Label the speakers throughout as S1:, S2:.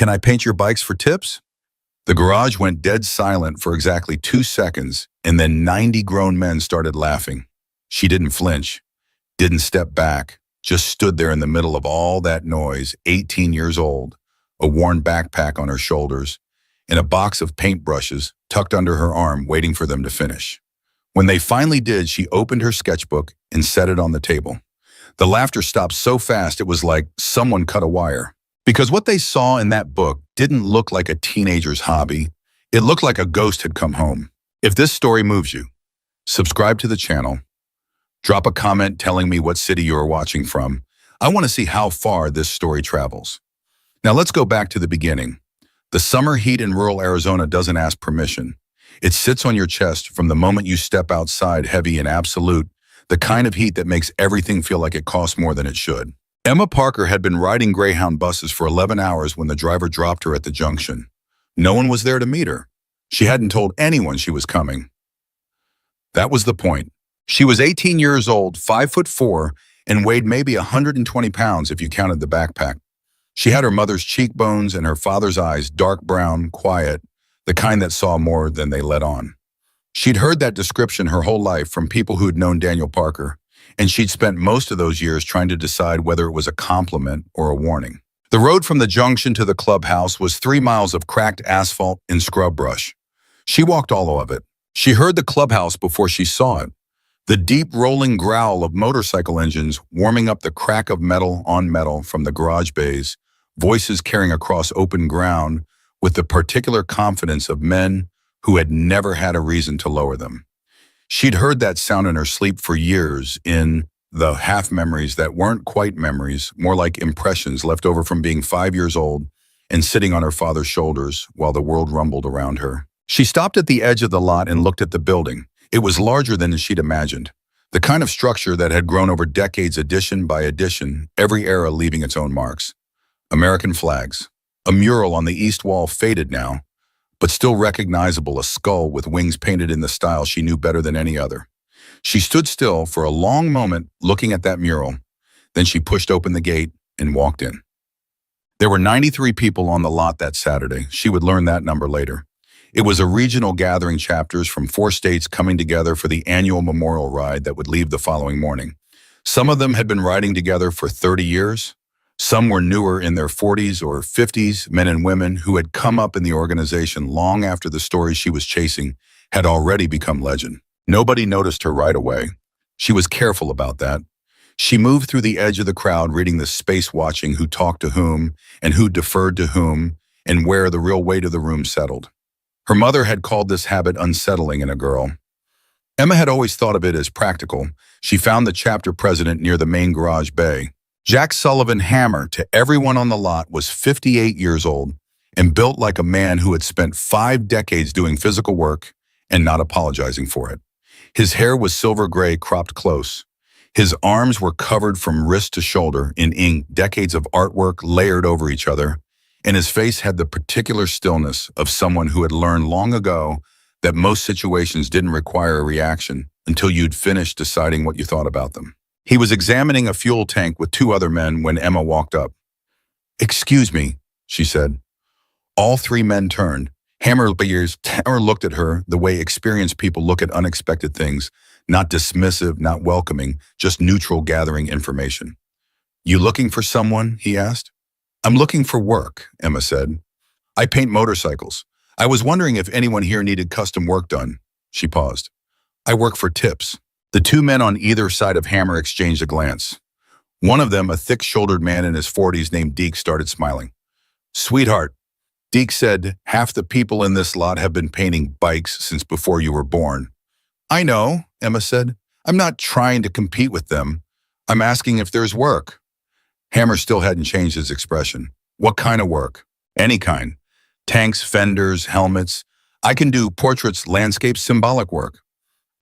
S1: Can I paint your bikes for tips? The garage went dead silent for exactly 2 seconds, and then 90 grown men started laughing. She didn't flinch, didn't step back, just stood there in the middle of all that noise, 18 years old, a worn backpack on her shoulders, and a box of paintbrushes tucked under her arm, waiting for them to finish. When they finally did, she opened her sketchbook and set it on the table. The laughter stopped so fast it was like someone cut a wire. Because what they saw in that book didn't look like a teenager's hobby. It looked like a ghost had come home. If this story moves you, subscribe to the channel. Drop a comment telling me what city you are watching from. I want to see how far this story travels. Now let's go back to the beginning. The summer heat in rural Arizona doesn't ask permission. It sits on your chest from the moment you step outside, heavy and absolute, the kind of heat that makes everything feel like it costs more than it should. Emma Parker had been riding Greyhound buses for 11 hours when the driver dropped her at the junction. No one was there to meet her. She hadn't told anyone she was coming. That was the point. She was 18 years old, 5'4", and weighed maybe 120 pounds if you counted the backpack. She had her mother's cheekbones and her father's eyes, dark brown, quiet, the kind that saw more than they let on. She'd heard that description her whole life from people who'd known Daniel Parker, and she'd spent most of those years trying to decide whether it was a compliment or a warning. The road from the junction to the clubhouse was 3 miles of cracked asphalt and scrub brush. She walked all of it. She heard the clubhouse before she saw it. The deep rolling growl of motorcycle engines warming up the crack of metal on metal from the garage bays, voices carrying across open ground with the particular confidence of men who had never had a reason to lower them. She'd heard that sound in her sleep for years, in the half-memories that weren't quite memories, more like impressions left over from being 5 years old and sitting on her father's shoulders while the world rumbled around her. She stopped at the edge of the lot and looked at the building. It was larger than she'd imagined, the kind of structure that had grown over decades, edition by edition, every era leaving its own marks. American flags. A mural on the east wall, faded now, but still recognizable, a skull with wings painted in the style she knew better than any other. She stood still for a long moment looking at that mural. Then she pushed open the gate and walked in. There were 93 people on the lot that Saturday. She would learn that number later. It was a regional gathering, chapters from 4 states coming together for the annual memorial ride that would leave the following morning. Some of them had been riding together for 30 years. Some were newer, in their 40s or 50s, men and women who had come up in the organization long after the stories she was chasing had already become legend. Nobody noticed her right away. She was careful about that. She moved through the edge of the crowd, reading the space, watching who talked to whom and who deferred to whom and where the real weight of the room settled. Her mother had called this habit unsettling in a girl. Emma had always thought of it as practical. She found the chapter president near the main garage bay. Jack Sullivan Hammer, to everyone on the lot, was 58 years old and built like a man who had spent 5 decades doing physical work and not apologizing for it. His hair was silver gray, cropped close. His arms were covered from wrist to shoulder in ink, decades of artwork layered over each other, and his face had the particular stillness of someone who had learned long ago that most situations didn't require a reaction until you'd finished deciding what you thought about them. He was examining a fuel tank with 2 other men when Emma walked up. "Excuse me," she said. All 3 men turned. Hammer looked at her the way experienced people look at unexpected things, not dismissive, not welcoming, just neutral, gathering information. "You looking for someone?" he asked. "I'm looking for work," Emma said. "I paint motorcycles. I was wondering if anyone here needed custom work done." She paused. "I work for tips." The 2 men on either side of Hammer exchanged a glance. One of them, a thick-shouldered man in his 40s named Deke, started smiling. "Sweetheart," Deke said, "half the people in this lot have been painting bikes since before you were born." "I know," Emma said. "I'm not trying to compete with them. I'm asking if there's work." Hammer still hadn't changed his expression. "What kind of work?" "Any kind. Tanks, fenders, helmets. I can do portraits, landscapes, symbolic work."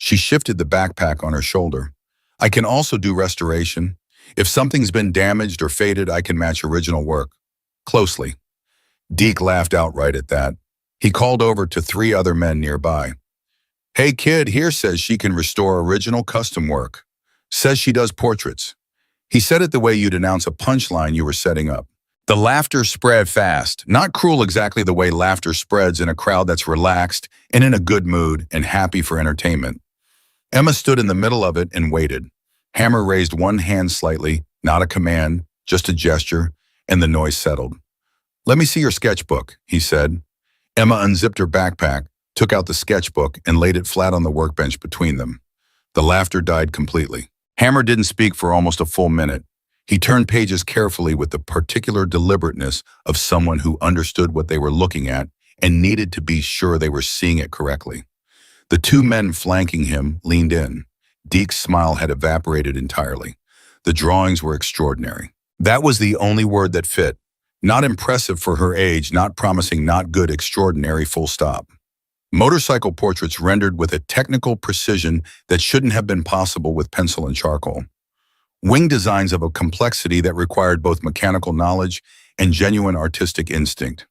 S1: She shifted the backpack on her shoulder. "I can also do restoration. If something's been damaged or faded, I can match original work. Closely." Deke laughed outright at that. He called over to 3 other men nearby. "Hey kid, here says she can restore original custom work. Says she does portraits." He said it the way you'd announce a punchline you were setting up. The laughter spread fast, not cruel exactly the way laughter spreads in a crowd that's relaxed and in a good mood and happy for entertainment. Emma stood in the middle of it and waited. Hammer raised one hand slightly, not a command, just a gesture, and the noise settled. "Let me see your sketchbook," he said. Emma unzipped her backpack, took out the sketchbook, and laid it flat on the workbench between them. The laughter died completely. Hammer didn't speak for almost a full minute. He turned pages carefully with the particular deliberateness of someone who understood what they were looking at and needed to be sure they were seeing it correctly. The two men flanking him leaned in. Deke's smile had evaporated entirely. The drawings were extraordinary. That was the only word that fit. Not impressive for her age, not promising, not good, extraordinary, full stop. Motorcycle portraits rendered with a technical precision that shouldn't have been possible with pencil and charcoal. Wing designs of a complexity that required both mechanical knowledge and genuine artistic instinct.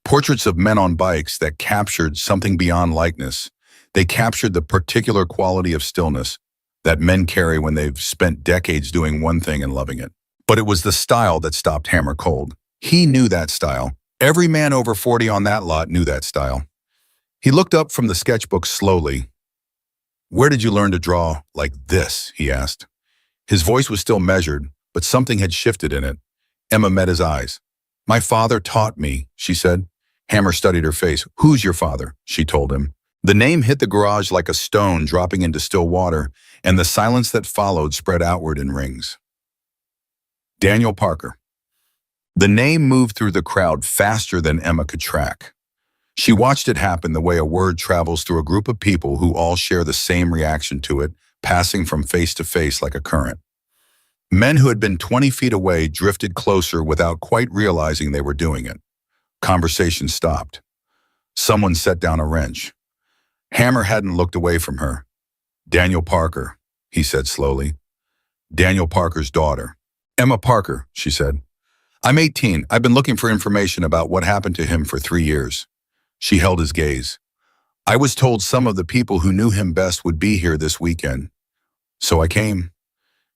S1: Portraits of men on bikes that captured something beyond likeness. They captured the particular quality of stillness that men carry when they've spent decades doing one thing and loving it. But it was the style that stopped Hammer cold. He knew that style. Every man over 40 on that lot knew that style. He looked up from the sketchbook slowly. "Where did you learn to draw like this?" he asked. His voice was still measured, but something had shifted in it. Emma met his eyes. "My father taught me," she said. Hammer studied her face. "Who's your father?" she told him. The name hit the garage like a stone dropping into still water, and the silence that followed spread outward in rings. Daniel Parker. The name moved through the crowd faster than Emma could track. She watched it happen the way a word travels through a group of people who all share the same reaction to it, passing from face to face like a current. Men who had been 20 feet away drifted closer without quite realizing they were doing it. Conversation stopped. Someone set down a wrench. Hammer hadn't looked away from her. "Daniel Parker," he said slowly. "Daniel Parker's daughter." "Emma Parker," she said. "I'm 18. I've been looking for information about what happened to him for 3 years. She held his gaze. "I was told some of the people who knew him best would be here this weekend. So I came."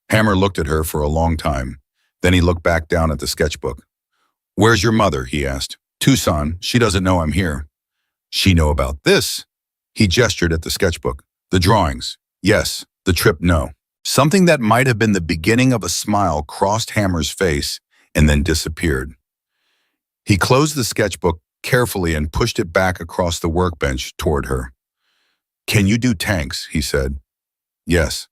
S1: Hammer looked at her for a long time. Then he looked back down at the sketchbook. "Where's your mother?" he asked. "Tucson. She doesn't know I'm here." "She know about this?" He gestured at the sketchbook. "The drawings. Yes. The trip, no." Something that might have been the beginning of a smile crossed Hammer's face and then disappeared. He closed the sketchbook carefully and pushed it back across the workbench toward her. "Can you do tanks?" he said. "Yes."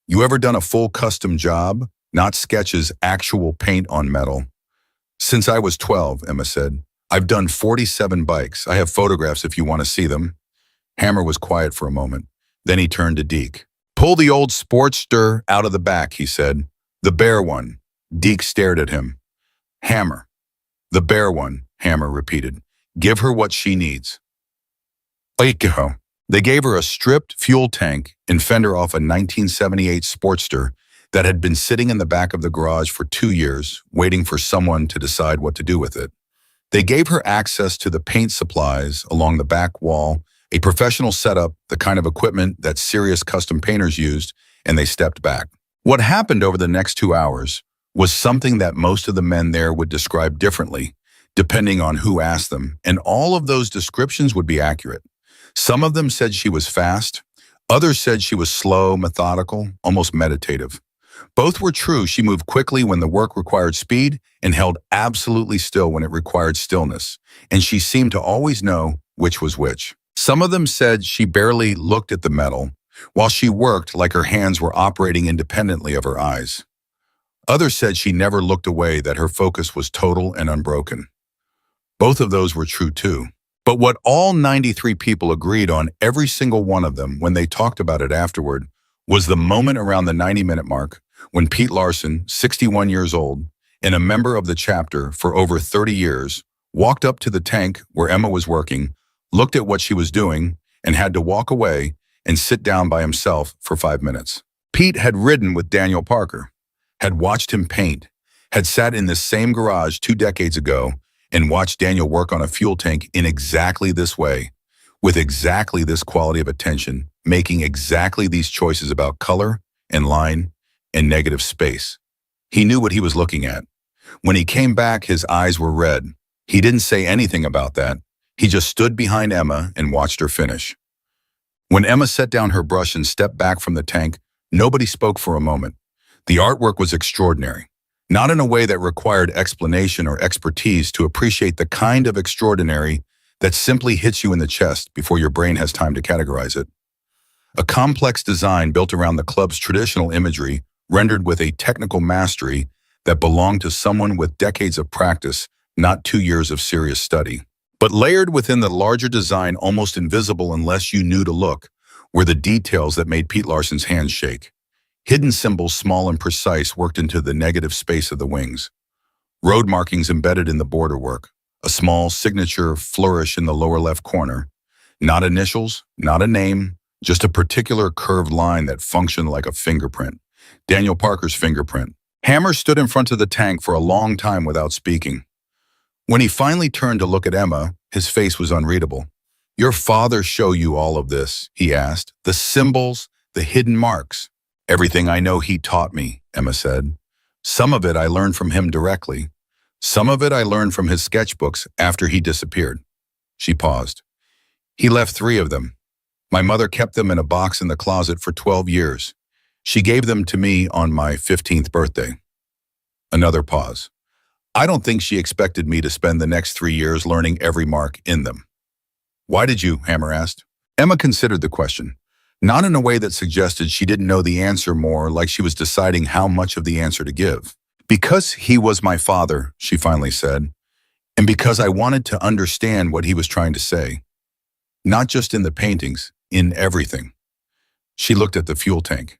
S1: "You ever done a full custom job? Not sketches, actual paint on metal?" "Since I was 12, Emma said. "I've done 47 bikes. I have photographs if you want to see them." Hammer was quiet for a moment. Then he turned to Deke. "Pull the old Sportster out of the back," he said. "The bare one." Deke stared at him. "Hammer." "The bare one," Hammer repeated. "Give her what she needs." BIKERS. They gave her a stripped fuel tank and fender off a 1978 Sportster that had been sitting in the back of the garage for 2 years, waiting for someone to decide what to do with it. They gave her access to the paint supplies along the back wall, a professional setup, the kind of equipment that serious custom painters used, and they stepped back. What happened over the next 2 hours was something that most of the men there would describe differently, depending on who asked them, and all of those descriptions would be accurate. Some of them said she was fast. Others said she was slow, methodical, almost meditative. Both were true. She moved quickly when the work required speed and held absolutely still when it required stillness, and she seemed to always know which was which. Some of them said she barely looked at the metal, while she worked like her hands were operating independently of her eyes. Others said she never looked away, that her focus was total and unbroken. Both of those were true too. But what all 93 people agreed on, every single one of them, when they talked about it afterward, was the moment around the 90-minute mark when Pete Larson, 61 years old, and a member of the chapter for over 30 years, walked up to the tank where Emma was working, looked at what she was doing, and had to walk away and sit down by himself for 5 minutes. Pete had ridden with Daniel Parker, had watched him paint, had sat in this same garage 2 decades ago and watched Daniel work on a fuel tank in exactly this way, with exactly this quality of attention, making exactly these choices about color and line and negative space. He knew what he was looking at. When he came back, his eyes were red. He didn't say anything about that. He just stood behind Emma and watched her finish. When Emma set down her brush and stepped back from the tank, nobody spoke for a moment. The artwork was extraordinary, not in a way that required explanation or expertise to appreciate the kind of extraordinary that simply hits you in the chest before your brain has time to categorize it. A complex design built around the club's traditional imagery, rendered with a technical mastery that belonged to someone with decades of practice, not 2 years of serious study. But layered within the larger design, almost invisible unless you knew to look, were the details that made Pete Larson's hands shake. Hidden symbols, small and precise, worked into the negative space of the wings. Road markings embedded in the borderwork. A small signature flourish in the lower left corner. Not initials, not a name, just a particular curved line that functioned like a fingerprint. Daniel Parker's fingerprint. Hammer stood in front of the tank for a long time without speaking. When he finally turned to look at Emma, his face was unreadable. "Your father show you all of this?" he asked. "The symbols, the hidden marks." "Everything I know he taught me," Emma said. "Some of it I learned from him directly. Some of it I learned from his sketchbooks after he disappeared." She paused. "He left 3 of them. My mother kept them in a box in the closet for 12 years. She gave them to me on my 15th birthday." Another pause. "I don't think she expected me to spend the next 3 years learning every mark in them." "Why did you?" Hammer asked. Emma considered the question, not in a way that suggested she didn't know the answer, more like she was deciding how much of the answer to give. "Because he was my father," she finally said, "and because I wanted to understand what he was trying to say. Not just in the paintings, in everything." She looked at the fuel tank.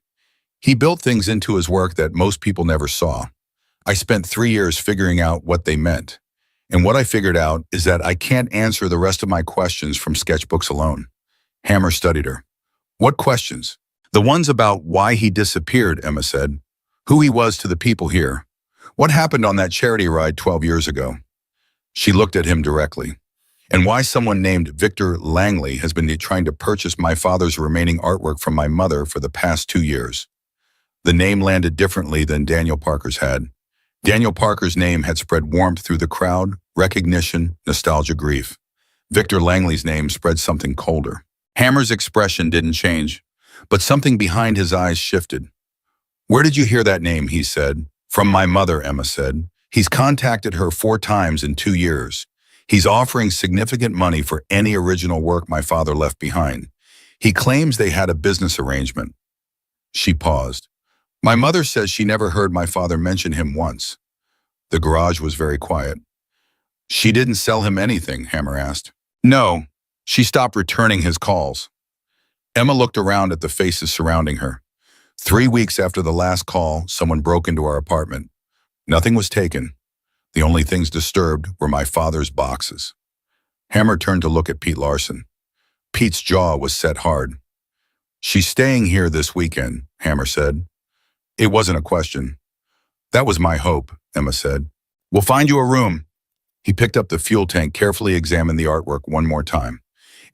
S1: "He built things into his work that most people never saw. I spent 3 years figuring out what they meant. And what I figured out is that I can't answer the rest of my questions from sketchbooks alone." Hammer studied her. "What questions?" "The ones about why he disappeared," Emma said. "Who he was to the people here. What happened on that charity ride 12 years ago?" She looked at him directly. "And why someone named Victor Langley has been trying to purchase my father's remaining artwork from my mother for the past 2 years." The name landed differently than Daniel Parker's had. Daniel Parker's name had spread warmth through the crowd, recognition, nostalgia, grief. Victor Langley's name spread something colder. Hammer's expression didn't change, but something behind his eyes shifted. "Where did you hear that name?" he said. "From my mother," Emma said. "He's contacted her 4 times in 2 years. He's offering significant money for any original work my father left behind. He claims they had a business arrangement." She paused. "My mother says she never heard my father mention him once." The garage was very quiet. "She didn't sell him anything?" Hammer asked. "No. She stopped returning his calls." Emma looked around at the faces surrounding her. 3 weeks after the last call, someone broke into our apartment. Nothing was taken. The only things disturbed were my father's boxes. Hammer turned to look at Pete Larson. Pete's jaw was set hard. "She's staying here this weekend," Hammer said. It wasn't a question. "That was my hope," Emma said. "We'll find you a room." He picked up the fuel tank, carefully examined the artwork one more time.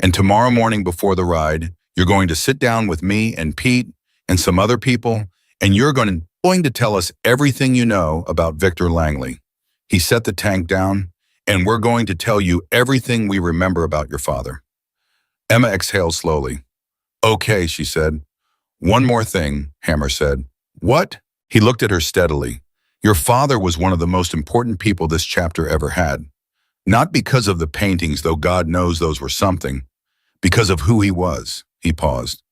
S1: "And tomorrow morning before the ride, you're going to sit down with me and Pete and some other people, and you're going to tell us everything you know about Victor Langley." He set the tank down. "And we're going to tell you everything we remember about your father." Emma exhaled slowly. "Okay," she said. "One more thing," Hammer said. "What?" He looked at her steadily. "Your father was one of the most important people this chapter ever had. Not because of the paintings, though God knows those were something. Because of who he was." He paused.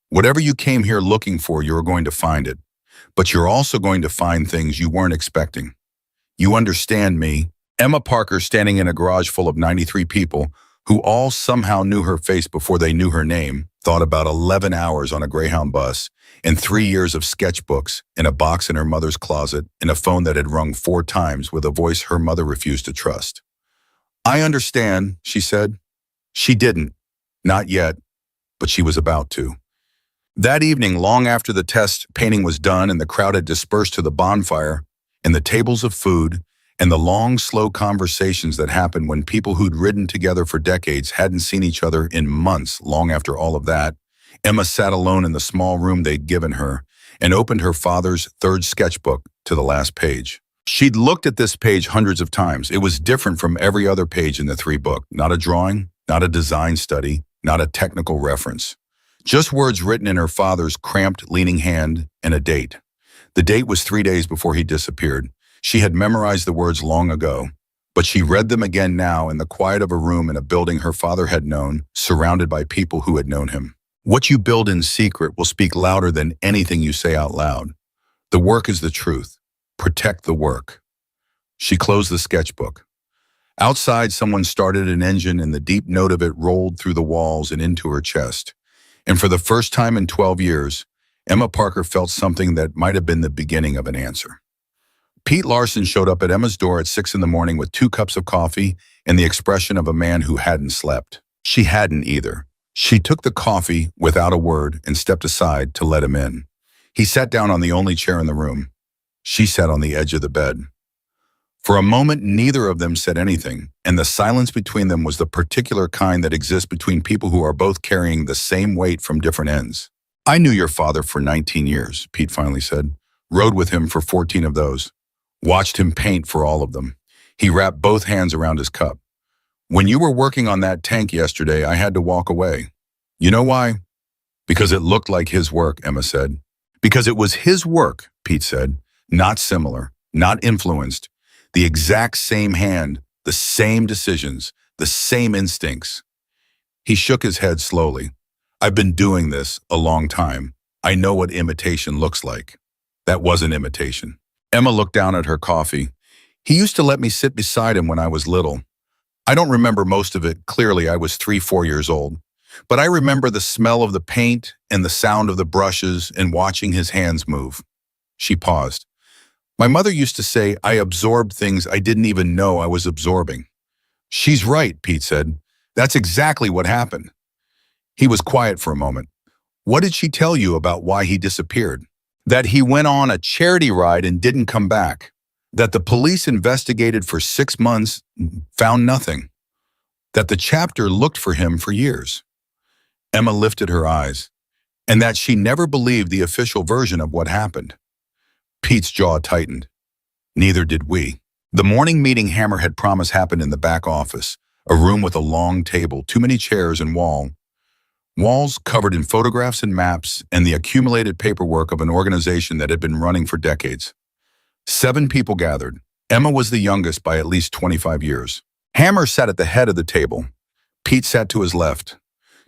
S1: "Whatever you came here looking for, you're going to find it. But you're also going to find things you weren't expecting. You understand me?" Emma Parker, standing in a garage full of 93 people, who all somehow knew her face before they knew her name, thought about 11 hours on a Greyhound bus, and 3 years of sketchbooks, in a box in her mother's closet, and a phone that had rung 4 times with a voice her mother refused to trust. "I understand," she said. She didn't. Not yet, but she was about to. That evening, long after the test painting was done and the crowd had dispersed to the bonfire, and the tables of food, and the long, slow conversations that happened when people who'd ridden together for decades hadn't seen each other in months, long after all of that, Emma sat alone in the small room they'd given her and opened her father's 3rd sketchbook to the last page. She'd looked at this page hundreds of times. It was different from every other page in the three book. Not a drawing, not a design study, not a technical reference. Just words written in her father's cramped, leaning hand and a date. The date was 3 days before he disappeared. She had memorized the words long ago, but she read them again now in the quiet of a room in a building her father had known, surrounded by people who had known him. What you build in secret will speak louder than anything you say out loud. The work is the truth. Protect the work. She closed the sketchbook. Outside, someone started an engine and the deep note of it rolled through the walls and into her chest. And for the first time in 12 years, Emma Parker felt something that might have been the beginning of an answer. Pete Larson showed up at Emma's door at 6 in the morning with 2 cups of coffee and the expression of a man who hadn't slept. She hadn't either. She took the coffee without a word and stepped aside to let him in. He sat down on the only chair in the room. She sat on the edge of the bed. For a moment, neither of them said anything, and the silence between them was the particular kind that exists between people who are both carrying the same weight from different ends. "I knew your father for 19 years, Pete finally said. Rode with him for 14 of those. Watched him paint for all of them." He wrapped both hands around his cup. "When you were working on that tank yesterday, I had to walk away. You know why?" "Because it looked like his work," Emma said. "Because it was his work," Pete said. "Not similar, not influenced. The exact same hand, the same decisions, the same instincts." He shook his head slowly. "I've been doing this a long time. I know what imitation looks like." That wasn't imitation. Emma looked down at her coffee. "He used to let me sit beside him when I was little. I don't remember most of it clearly. I was 3, 4 years old. But I remember the smell of the paint and the sound of the brushes and watching his hands move." She paused. "My mother used to say I absorbed things I didn't even know I was absorbing." "She's right," Pete said. "That's exactly what happened." He was quiet for a moment. "What did she tell you about why he disappeared?" "That he went on a charity ride and didn't come back. That the police investigated for 6 months, found nothing. That the chapter looked for him for years." Emma lifted her eyes. "And that she never believed the official version of what happened." Pete's jaw tightened. "Neither did we." The morning meeting Hammer had promised happened in the back office, a room with a long table, too many chairs and walls covered in photographs and maps and the accumulated paperwork of an organization that had been running for decades. 7 people gathered. Emma was the youngest by at least 25 years. Hammer sat at the head of the table. Pete sat to his left.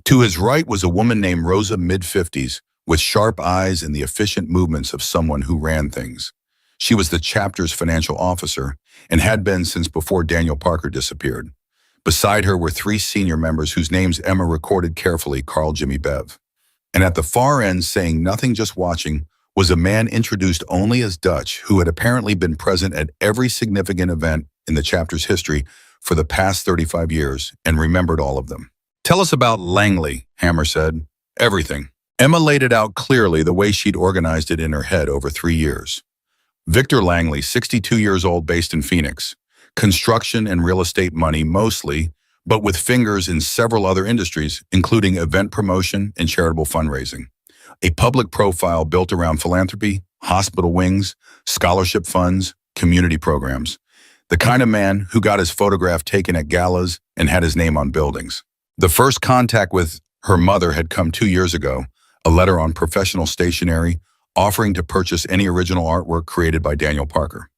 S1: To his right was a woman named Rosa, mid-50s, with sharp eyes and the efficient movements of someone who ran things. She was the chapter's financial officer and had been since before Daniel Parker disappeared. Beside her were 3 senior members whose names Emma recorded carefully: Carl, Jimmy, Bev. And at the far end, saying nothing, just watching, was a man introduced only as Dutch, who had apparently been present at every significant event in the chapter's history for the past 35 years and remembered all of them. "Tell us about Langley," Hammer said. "Everything." Emma laid it out clearly, the way she'd organized it in her head over 3 years. Victor Langley, 62 years old, based in Phoenix. Construction and real estate money mostly, but with fingers in several other industries, including event promotion and charitable fundraising. A public profile built around philanthropy, hospital wings, scholarship funds, community programs. The kind of man who got his photograph taken at galas and had his name on buildings. The first contact with her mother had come 2 years ago, a letter on professional stationery offering to purchase any original artwork created by Daniel Parker.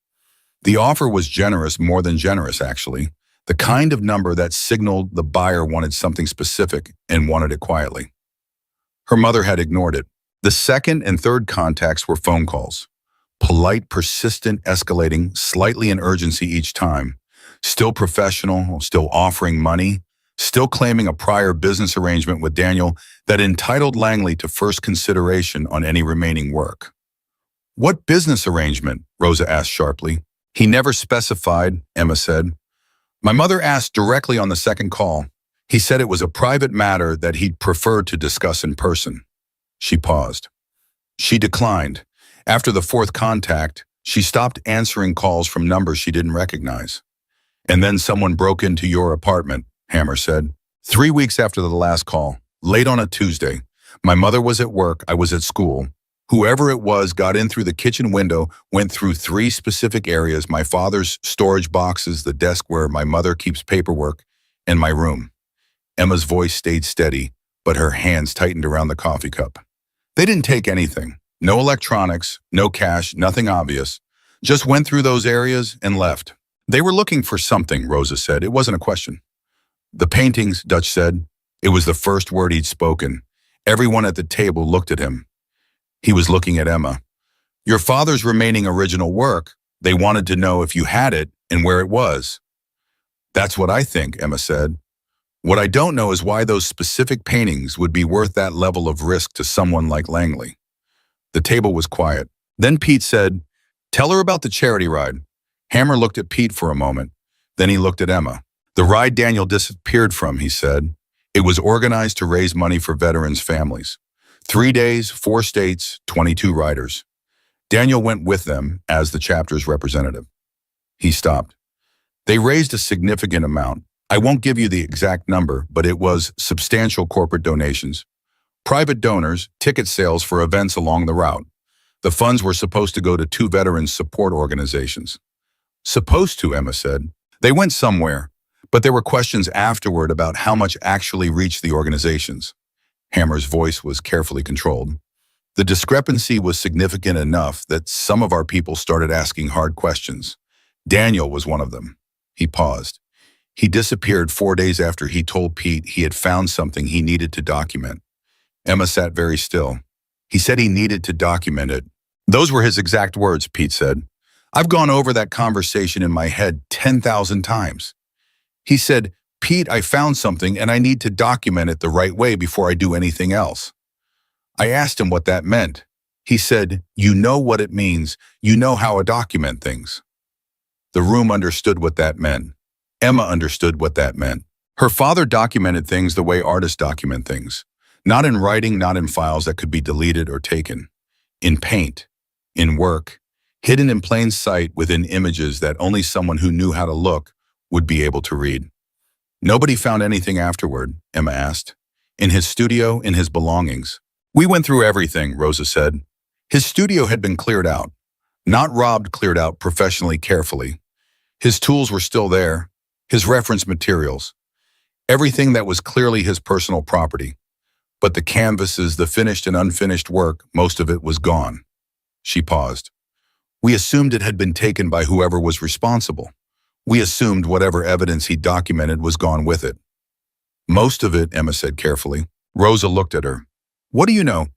S1: The offer was generous, more than generous actually, the kind of number that signaled the buyer wanted something specific and wanted it quietly. Her mother had ignored it. The second and third contacts were phone calls. Polite, persistent, escalating, slightly in urgency each time. Still professional, still offering money, still claiming a prior business arrangement with Daniel that entitled Langley to first consideration on any remaining work. "What business arrangement?" Rosa asked sharply. "He never specified," Emma said. "My mother asked directly on the second call. He said it was a private matter that he'd prefer to discuss in person." She paused. She declined. After the fourth contact, she stopped answering calls from numbers she didn't recognize. "And then someone broke into your apartment," Hammer said. 3 weeks after the last call, late on a Tuesday. My mother was at work, I was at school. Whoever it was got in through the kitchen window, went through 3 specific areas: my father's storage boxes, the desk where my mother keeps paperwork, and my room. Emma's voice stayed steady, but her hands tightened around the coffee cup. They didn't take anything. No electronics, no cash, nothing obvious. Just went through those areas and left. They were looking for something, Rosa said. It wasn't a question. The paintings, Dutch said. It was the first word he'd spoken. Everyone at the table looked at him. He was looking at Emma. Your father's remaining original work. They wanted to know if you had it and where it was. That's what I think, Emma said. What I don't know is why those specific paintings would be worth that level of risk to someone like Langley. The table was quiet. Then Pete said, "Tell her about the charity ride." Hammer looked at Pete for a moment. Then he looked at Emma. "The ride Daniel disappeared from," he said. "It was organized to raise money for veterans' families. 3 days, 4 states, 22 riders. Daniel went with them as the chapter's representative." He stopped. "They raised a significant amount. I won't give you the exact number, but it was substantial corporate donations. Private donors, ticket sales for events along the route. The funds were supposed to go to 2 veterans support organizations." "Supposed to," Emma said. "They went somewhere, but there were questions afterward about how much actually reached the organizations." Hammer's voice was carefully controlled. "The discrepancy was significant enough that some of our people started asking hard questions. Daniel was one of them." He paused. "He disappeared 4 days after he told Pete he had found something he needed to document." Emma sat very still. "He said he needed to document it." "Those were his exact words," Pete said. "I've gone over that conversation in my head 10,000 times. He said, 'Pete, I found something and I need to document it the right way before I do anything else.' I asked him what that meant. He said, 'You know what it means. You know how I document things.'" The room understood what that meant. Emma understood what that meant. Her father documented things the way artists document things. Not in writing, not in files that could be deleted or taken. In paint, in work, hidden in plain sight within images that only someone who knew how to look would be able to read. "Nobody found anything afterward?" Emma asked. "In his studio, in his belongings?" "We went through everything," Rosa said. "His studio had been cleared out. Not robbed, cleared out professionally, carefully. His tools were still there, his reference materials, everything that was clearly his personal property. But the canvases, the finished and unfinished work, most of it was gone." She paused. "We assumed it had been taken by whoever was responsible. We assumed whatever evidence he documented was gone with it." "Most of it," Emma said carefully. Rosa looked at her. "What do you know?"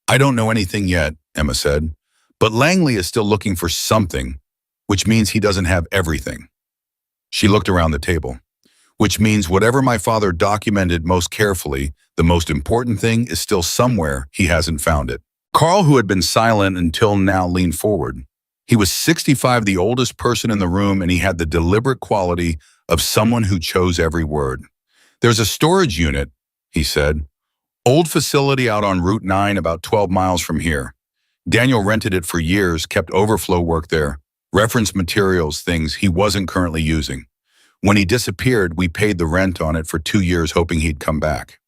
S1: "I don't know anything yet," Emma said. "But Langley is still looking for something, which means he doesn't have everything." She looked around the table. "Which means whatever my father documented most carefully, the most important thing is still somewhere he hasn't found it." Carl, who had been silent until now, leaned forward. He was 65, the oldest person in the room, and he had the deliberate quality of someone who chose every word. "There's a storage unit," he said. "Old facility out on Route 9, about 12 miles from here. Daniel rented it for years, kept overflow work there, reference materials, things he wasn't currently using. When he disappeared, we paid the rent on it for 2 years, hoping he'd come back."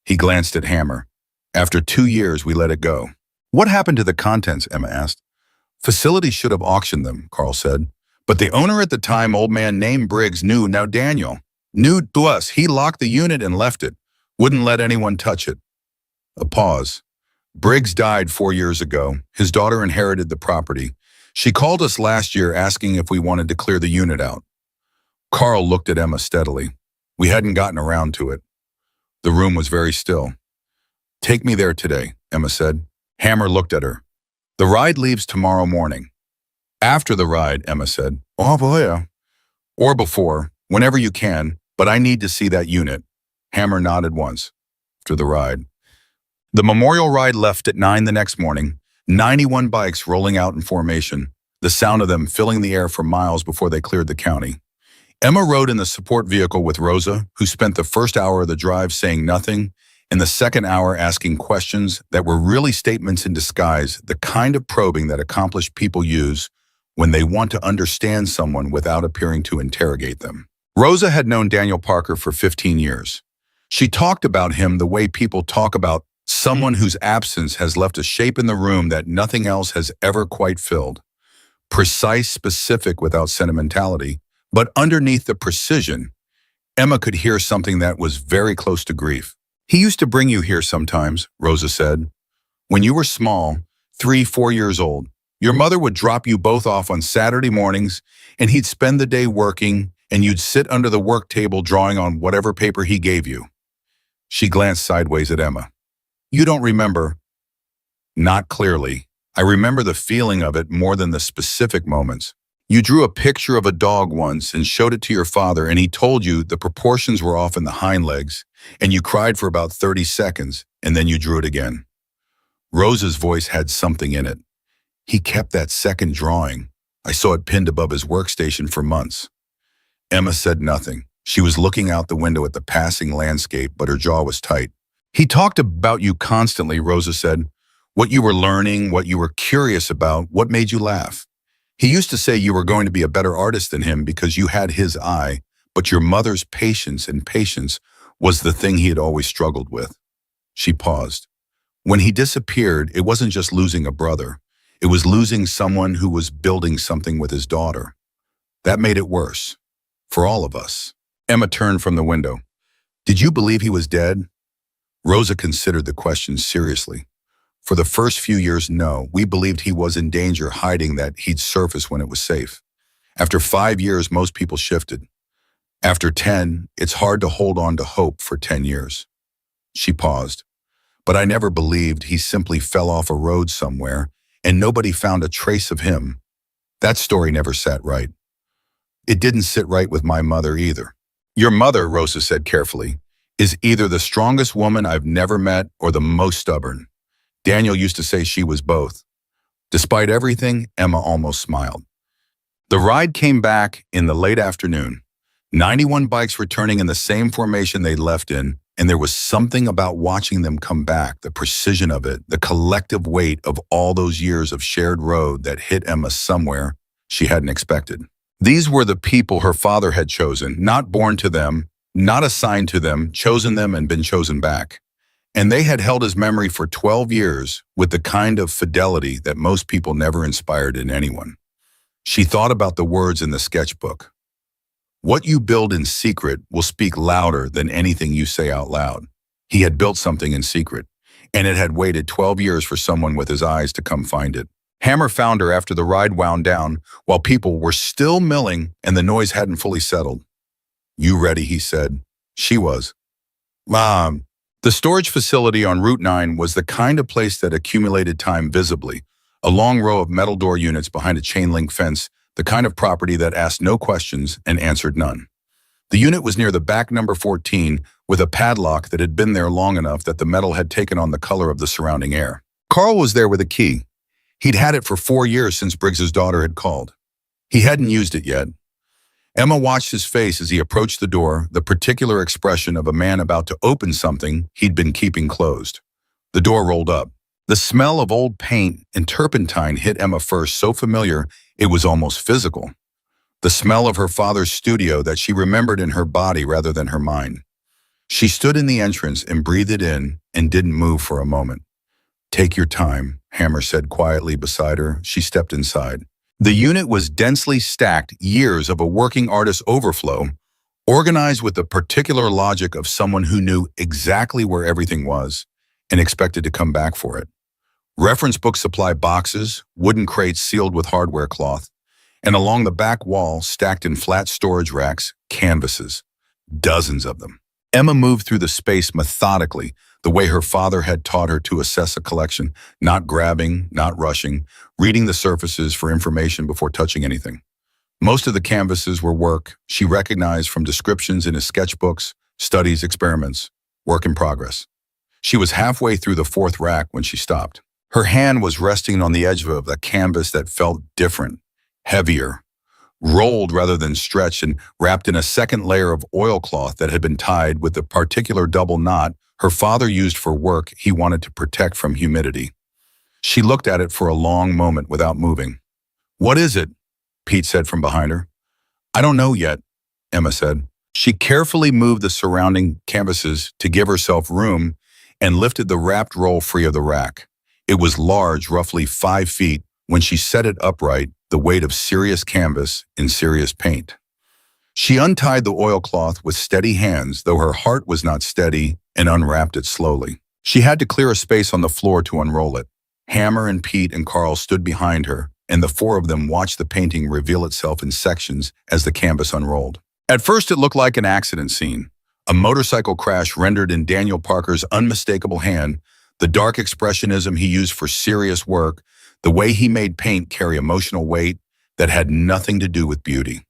S1: He glanced at Hammer. "After 2 years, we let it go." "What happened to the contents?" Emma asked. "Facility should have auctioned them," Carl said. "But the owner at the time, old man named Briggs, knew. Now Daniel knew to us. He locked the unit and left it. Wouldn't let anyone touch it." A pause. "Briggs died 4 years ago. His daughter inherited the property. She called us last year asking if we wanted to clear the unit out." Carl looked at Emma steadily. "We hadn't gotten around to it." The room was very still. "Take me there today," Emma said. Hammer looked at her. "The ride leaves tomorrow morning." "After the ride," Emma said. "Oh boy. Or before, whenever you can, but I need to see that unit." Hammer nodded once. "After the ride." The memorial ride left at 9 the next morning, 91 bikes rolling out in formation, the sound of them filling the air for miles before they cleared the county. Emma rode in the support vehicle with Rosa, who spent the first hour of the drive saying nothing, and the second hour asking questions that were really statements in disguise, the kind of probing that accomplished people use when they want to understand someone without appearing to interrogate them. Rosa had known Daniel Parker for 15 years. She talked about him the way people talk about Someone whose absence has left a shape in the room that nothing else has ever quite filled. Precise, specific without sentimentality, but underneath the precision, Emma could hear something that was very close to grief. He used to bring you here sometimes, Rosa said. When you were small, 3, 4 years old, your mother would drop you both off on Saturday mornings, and he'd spend the day working, and you'd sit under the work table drawing on whatever paper he gave you. She glanced sideways at Emma. You don't remember? Not clearly. I remember the feeling of it more than the specific moments. You drew a picture of a dog once and showed it to your father, and he told you the proportions were off in the hind legs, and you cried for about 30 seconds, and then you drew it again. Rosa's voice had something in it. He kept that second drawing. I saw it pinned above his workstation for months. Emma said nothing. She was looking out the window at the passing landscape, but her jaw was tight. He talked about you constantly, Rosa said. What you were learning, what you were curious about, what made you laugh. He used to say you were going to be a better artist than him because you had his eye, but your mother's patience was the thing he had always struggled with. She paused. When he disappeared, it wasn't just losing a brother. It was losing someone who was building something with his daughter. That made it worse. For all of us. Emma turned from the window. Did you believe he was dead? Rosa considered the question seriously. For the first few years, no. We believed he was in danger, hiding that he'd surface when it was safe. After 5 years, most people shifted. After 10, it's hard to hold on to hope for 10 years. She paused. But I never believed he simply fell off a road somewhere and nobody found a trace of him. That story never sat right. It didn't sit right with my mother either. Your mother, Rosa said carefully, is either the strongest woman I've never met or the most stubborn. Daniel used to say she was both. Despite everything, Emma almost smiled. The ride came back in the late afternoon. 91 bikes returning in the same formation they'd left in, and there was something about watching them come back, the precision of it, the collective weight of all those years of shared road that hit Emma somewhere she hadn't expected. These were the people her father had chosen, not born to them, not assigned to them, chosen them and been chosen back. And they had held his memory for 12 years with the kind of fidelity that most people never inspired in anyone. She thought about the words in the sketchbook. What you build in secret will speak louder than anything you say out loud. He had built something in secret, and it had waited 12 years for someone with his eyes to come find it. Hammer found her after the ride wound down, while people were still milling and the noise hadn't fully settled. You ready, he said. She was. Mom. The storage facility on Route 9 was the kind of place that accumulated time visibly, a long row of metal door units behind a chain-link fence, the kind of property that asked no questions and answered none. The unit was near the back number 14 with a padlock that had been there long enough that the metal had taken on the color of the surrounding air. Carl was there with a key. He'd had it for 4 years since Briggs's daughter had called. He hadn't used it yet. Emma watched his face as he approached the door, the particular expression of a man about to open something he'd been keeping closed. The door rolled up. The smell of old paint and turpentine hit Emma first, so familiar it was almost physical. The smell of her father's studio that she remembered in her body rather than her mind. She stood in the entrance and breathed it in and didn't move for a moment. Take your time, Hammer said quietly beside her. She stepped inside. The unit was densely stacked, years of a working artist's overflow, organized with the particular logic of someone who knew exactly where everything was and expected to come back for it. Reference book supply boxes, wooden crates sealed with hardware cloth, and along the back wall, stacked in flat storage racks, canvases. Dozens of them. Emma moved through the space methodically, the way her father had taught her to assess a collection, not grabbing, not rushing, reading the surfaces for information before touching anything. Most of the canvases were work she recognized from descriptions in his sketchbooks, studies, experiments, work in progress. She was halfway through the 4th rack when she stopped. Her hand was resting on the edge of a canvas that felt different, heavier, rolled rather than stretched and wrapped in a second layer of oilcloth that had been tied with the particular double knot her father used for work he wanted to protect from humidity. She looked at it for a long moment without moving. What is it? Pete said from behind her. I don't know yet, Emma said. She carefully moved the surrounding canvases to give herself room and lifted the wrapped roll free of the rack. It was large, roughly 5 feet. When she set it upright, the weight of serious canvas in serious paint. She untied the oilcloth with steady hands, though her heart was not steady, and unwrapped it slowly. She had to clear a space on the floor to unroll it. Hammer and Pete and Carl stood behind her, and the four of them watched the painting reveal itself in sections as the canvas unrolled. At first, it looked like an accident scene. A motorcycle crash rendered in Daniel Parker's unmistakable hand, the dark expressionism he used for serious work, the way he made paint carry emotional weight that had nothing to do with beauty.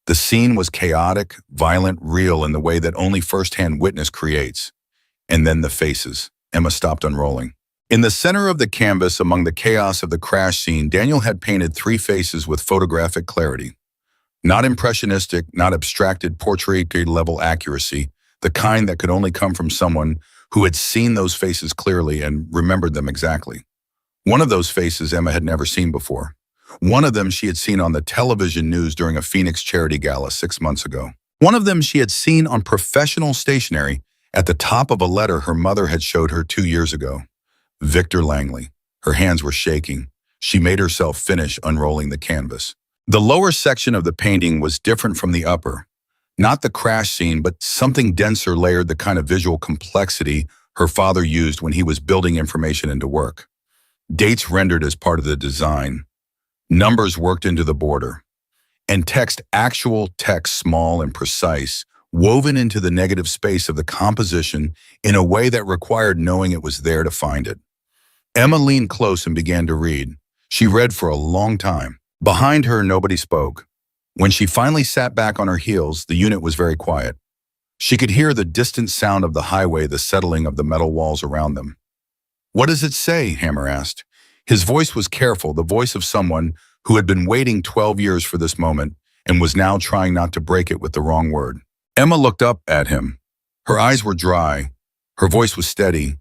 S1: The scene was chaotic, violent, real in the way that only first-hand witness creates. And then the faces. Emma stopped unrolling. In the center of the canvas, among the chaos of the crash scene, Daniel had painted 3 faces with photographic clarity. Not impressionistic, not abstracted portrait-level accuracy, the kind that could only come from someone who had seen those faces clearly and remembered them exactly. One of those faces Emma had never seen before. One of them she had seen on the television news during a Phoenix charity gala 6 months ago. One of them she had seen on professional stationery at the top of a letter her mother had showed her 2 years ago. Victor Langley. Her hands were shaking. She made herself finish unrolling the canvas. The lower section of the painting was different from the upper. Not the crash scene, but something denser layered the kind of visual complexity her father used when he was building information into work. Dates rendered as part of the design. Numbers worked into the border. And actual text small and precise, woven into the negative space of the composition in a way that required knowing it was there to find it. Emma leaned close and began to read. She read for a long time. Behind her, nobody spoke. When she finally sat back on her heels, the unit was very quiet. She could hear the distant sound of the highway, the settling of the metal walls around them. "What does it say?" Hammer asked. His voice was careful, the voice of someone who had been waiting 12 years for this moment and was now trying not to break it with the wrong word. Emma looked up at him. Her eyes were dry. Her voice was steady.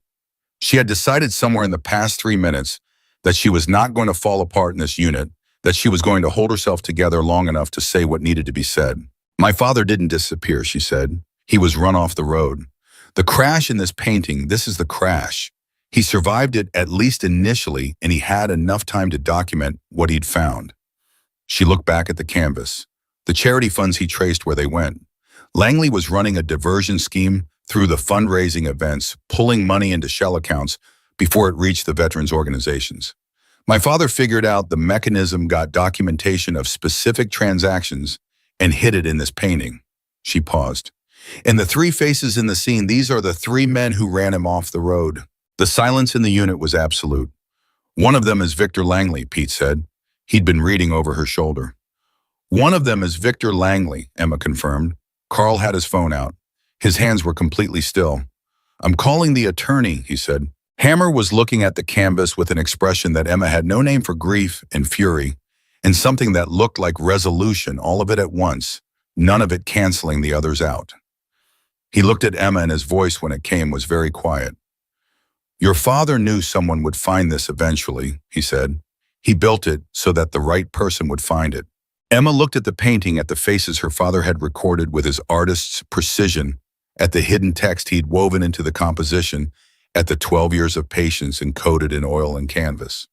S1: She had decided somewhere in the past 3 minutes that she was not going to fall apart in this unit, that she was going to hold herself together long enough to say what needed to be said. "My father didn't disappear," she said. "He was run off the road. The crash in this painting, this is the crash. He survived it at least initially, and he had enough time to document what he'd found." She looked back at the canvas, the charity funds he traced where they went. Langley was running a diversion scheme through the fundraising events, pulling money into shell accounts before it reached the veterans organizations. "My father figured out the mechanism, got documentation of specific transactions, and hid it in this painting." She paused. "And the 3 faces in the scene, these are the 3 men who ran him off the road." The silence in the unit was absolute. "One of them is Victor Langley," Pete said. He'd been reading over her shoulder. "One of them is Victor Langley," Emma confirmed. Carl had his phone out. His hands were completely still. "I'm calling the attorney," he said. Hammer was looking at the canvas with an expression that Emma had no name for: grief and fury, and something that looked like resolution, all of it at once, none of it canceling the others out. He looked at Emma, and his voice, when it came, was very quiet. "Your father knew someone would find this eventually," he said. "He built it so that the right person would find it." Emma looked at the painting, at the faces her father had recorded with his artist's precision, at the hidden text he'd woven into the composition, at the 12 years of patience encoded in oil and canvas.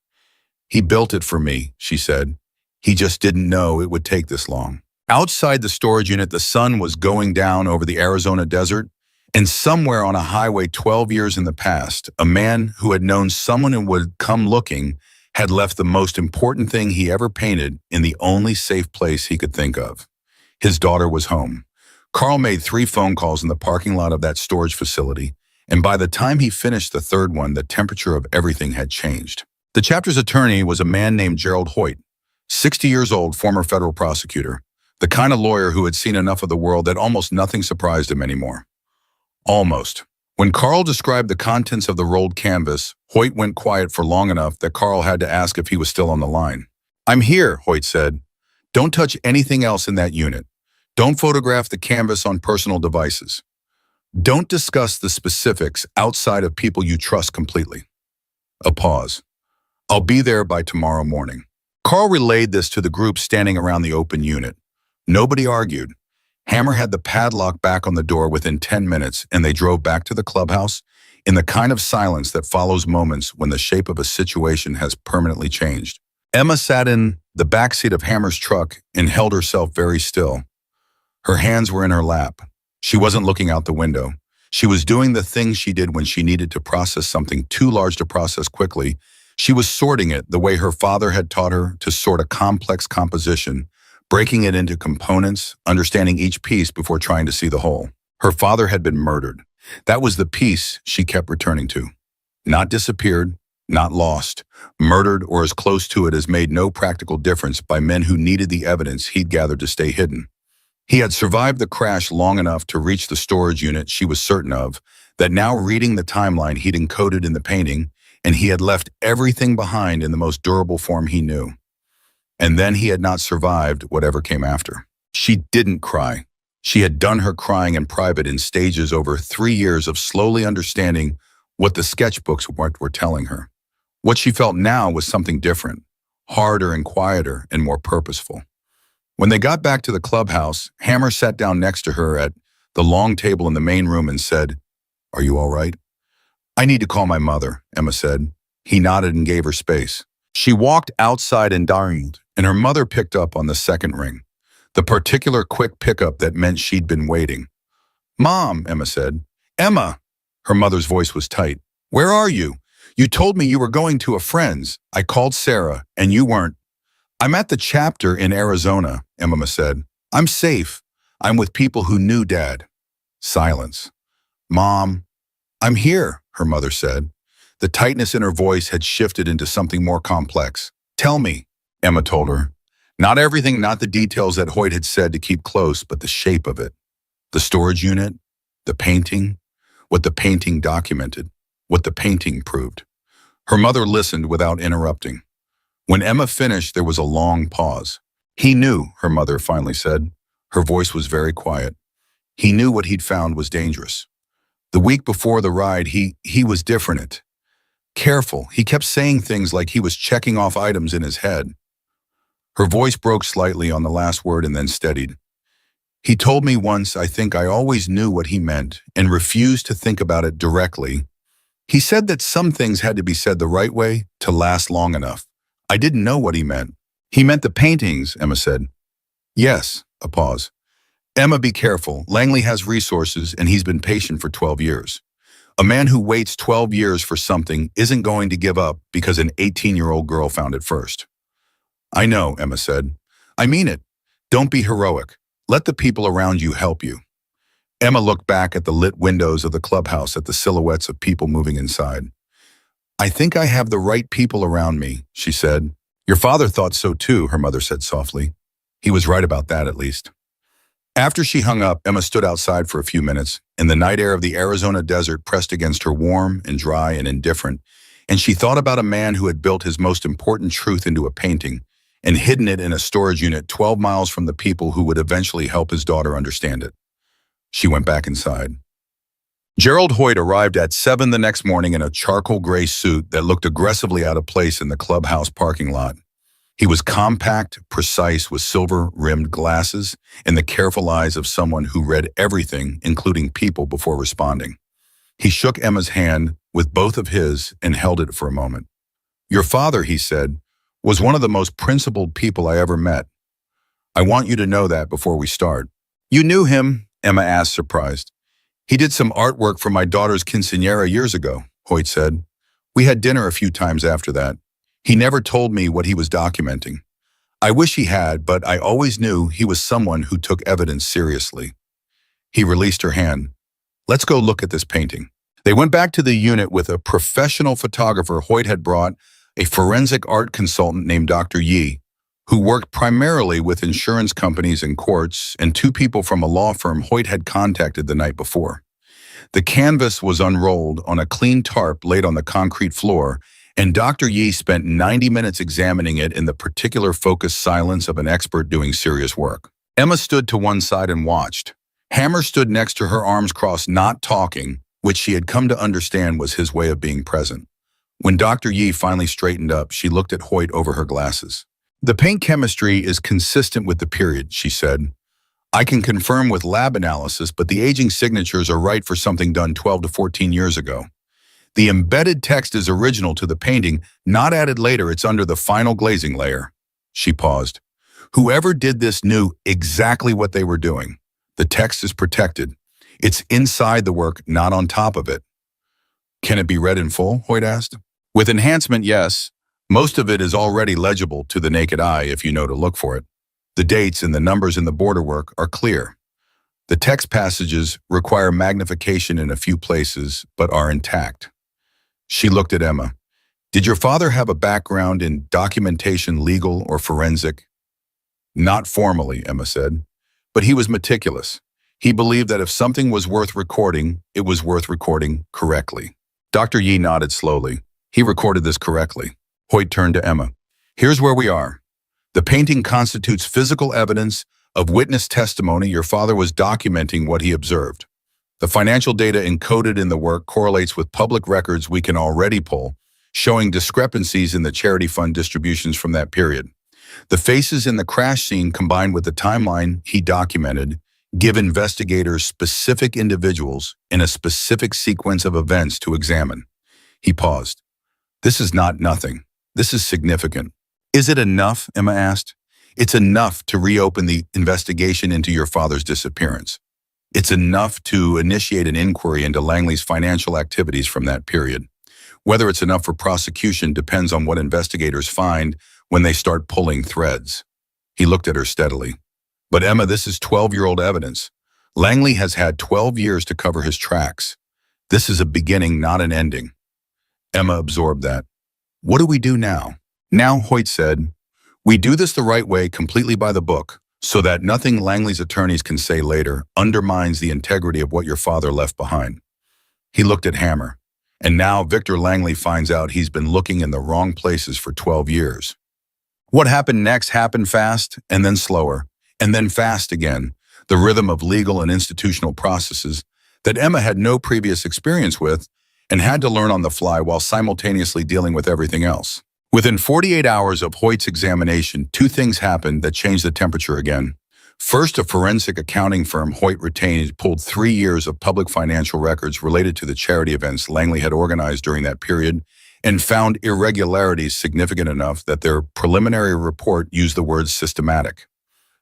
S1: "He built it for me," she said. "He just didn't know it would take this long." Outside the storage unit, the sun was going down over the Arizona desert, and somewhere on a highway 12 years in the past, a man who had known someone who would come looking had left the most important thing he ever painted in the only safe place he could think of. His daughter was home. Carl made 3 phone calls in the parking lot of that storage facility, and by the time he finished the 3rd one, the temperature of everything had changed. The chapter's attorney was a man named Gerald Hoyt, 60 years old, former federal prosecutor, the kind of lawyer who had seen enough of the world that almost nothing surprised him anymore. Almost. When Carl described the contents of the rolled canvas, Hoyt went quiet for long enough that Carl had to ask if he was still on the line. "I'm here," Hoyt said. "Don't touch anything else in that unit. Don't photograph the canvas on personal devices. Don't discuss the specifics outside of people you trust completely." A pause. "I'll be there by tomorrow morning." Carl relayed this to the group standing around the open unit. Nobody argued. Hammer had the padlock back on the door within 10 minutes, and they drove back to the clubhouse in the kind of silence that follows moments when the shape of a situation has permanently changed. Emma sat in the backseat of Hammer's truck and held herself very still. Her hands were in her lap. She wasn't looking out the window. She was doing the thing she did when she needed to process something too large to process quickly. She was sorting it the way her father had taught her to sort a complex composition, breaking it into components, understanding each piece before trying to see the whole. Her father had been murdered. That was the piece she kept returning to. Not disappeared, not lost. Murdered, or as close to it as made no practical difference, by men who needed the evidence he'd gathered to stay hidden. He had survived the crash long enough to reach the storage unit she was certain of, that now reading the timeline he'd encoded in the painting, and he had left everything behind in the most durable form he knew. And then he had not survived whatever came after. She didn't cry. She had done her crying in private in stages over 3 years of slowly understanding what the sketchbooks were telling her. What she felt now was something different, harder and quieter and more purposeful. When they got back to the clubhouse, Hammer sat down next to her at the long table in the main room and said, "Are you all right?" "I need to call my mother," Emma said. He nodded and gave her space. She walked outside and dined, and her mother picked up on the second ring, the particular quick pickup that meant she'd been waiting. "Mom," Emma said. "Emma!" Her mother's voice was tight. "Where are you? You told me you were going to a friend's. I called Sarah, and you weren't." "I'm at the chapter in Arizona," Emma said. "I'm safe. I'm with people who knew Dad." Silence. "Mom." "I'm here," her mother said. The tightness in her voice had shifted into something more complex. "Tell me," Emma told her. Not everything, not the details that Hoyt had said to keep close, but the shape of it. The storage unit, the painting, what the painting documented, what the painting proved. Her mother listened without interrupting. When Emma finished, there was a long pause. "He knew," her mother finally said. Her voice was very quiet. "He knew what he'd found was dangerous. The week before the ride, he was different. Careful. He kept saying things like he was checking off items in his head." Her voice broke slightly on the last word and then steadied. "He told me once I think I always knew what he meant and refused to think about it directly. He said that some things had to be said the right way to last long enough. I didn't know what he meant." "He meant the paintings," Emma said. "Yes," a pause. "Emma, be careful. Langley has resources and he's been patient for 12 years. A man who waits 12 years for something isn't going to give up because an 18-year-old girl found it first." "I know," Emma said. "I mean it. Don't be heroic. Let the people around you help you." Emma looked back at the lit windows of the clubhouse, at the silhouettes of people moving inside. "I think I have the right people around me," she said. "Your father thought so too," her mother said softly. "He was right about that, at least." After she hung up, Emma stood outside for a few minutes, and the night air of the Arizona desert pressed against her, warm and dry and indifferent, and she thought about a man who had built his most important truth into a painting and hidden it in a storage unit 12 miles from the people who would eventually help his daughter understand it. She went back inside. Gerald Hoyt arrived at 7 the next morning in a charcoal gray suit that looked aggressively out of place in the clubhouse parking lot. He was compact, precise, with silver-rimmed glasses and the careful eyes of someone who read everything, including people, before responding. He shook Emma's hand with both of his and held it for a moment. "Your father," he said, "was one of the most principled people I ever met. I want you to know that before we start." "You knew him?" Emma asked, surprised. "He did some artwork for my daughter's quinceañera years ago," Hoyt said. "We had dinner a few times after that. He never told me what he was documenting. I wish he had, but I always knew he was someone who took evidence seriously." He released her hand. "Let's go look at this painting." They went back to the unit with a professional photographer Hoyt had brought, a forensic art consultant named Dr. Yi, who worked primarily with insurance companies and courts, and 2 people from a law firm Hoyt had contacted the night before. The canvas was unrolled on a clean tarp laid on the concrete floor, and Dr. Yi spent 90 minutes examining it in the particular focused silence of an expert doing serious work. Emma stood to one side and watched. Hammer stood next to her, arms crossed, not talking, which she had come to understand was his way of being present. When Dr. Yi finally straightened up, she looked at Hoyt over her glasses. "The paint chemistry is consistent with the period," she said. "I can confirm with lab analysis, but the aging signatures are right for something done 12 to 14 years ago. The embedded text is original to the painting, not added later. It's under the final glazing layer. She paused. Whoever did this knew exactly what they were doing. The text is protected. It's inside the work, not on top of it. Can it be read in full? Hoyt asked. With enhancement, yes. Most of it is already legible to the naked eye if you know to look for it. The dates and the numbers in the border work are clear. The text passages require magnification in a few places, but are intact. She looked at Emma. Did your father have a background in documentation, legal, or forensic? Not formally, Emma said, but he was meticulous. He believed that if something was worth recording, it was worth recording correctly. Dr. Yi nodded slowly. He recorded this correctly. Hoyt turned to Emma. Here's where we are. The painting constitutes physical evidence of witness testimony. Your father was documenting what he observed. The financial data encoded in the work correlates with public records we can already pull, showing discrepancies in the charity fund distributions from that period. The faces in the crash scene combined with the timeline he documented give investigators specific individuals in a specific sequence of events to examine. He paused. This is not nothing. This is significant. Is it enough? Emma asked. It's enough to reopen the investigation into your father's disappearance. It's enough to initiate an inquiry into Langley's financial activities from that period. Whether it's enough for prosecution depends on what investigators find when they start pulling threads. He looked at her steadily. But Emma, this is 12-year-old evidence. Langley has had 12 years to cover his tracks. This is a beginning, not an ending. Emma absorbed that. What do we do now? Now, Hoyt said, we do this the right way, completely by the book, so that nothing Langley's attorneys can say later undermines the integrity of what your father left behind. He looked at Hammer. And now Victor Langley finds out he's been looking in the wrong places for 12 years. What happened next happened fast, and then slower, and then fast again, the rhythm of legal and institutional processes that Emma had no previous experience with and had to learn on the fly while simultaneously dealing with everything else. Within 48 hours of Hoyt's examination, two things happened that changed the temperature again. First, a forensic accounting firm Hoyt retained pulled 3 years of public financial records related to the charity events Langley had organized during that period and found irregularities significant enough that their preliminary report used the word systematic.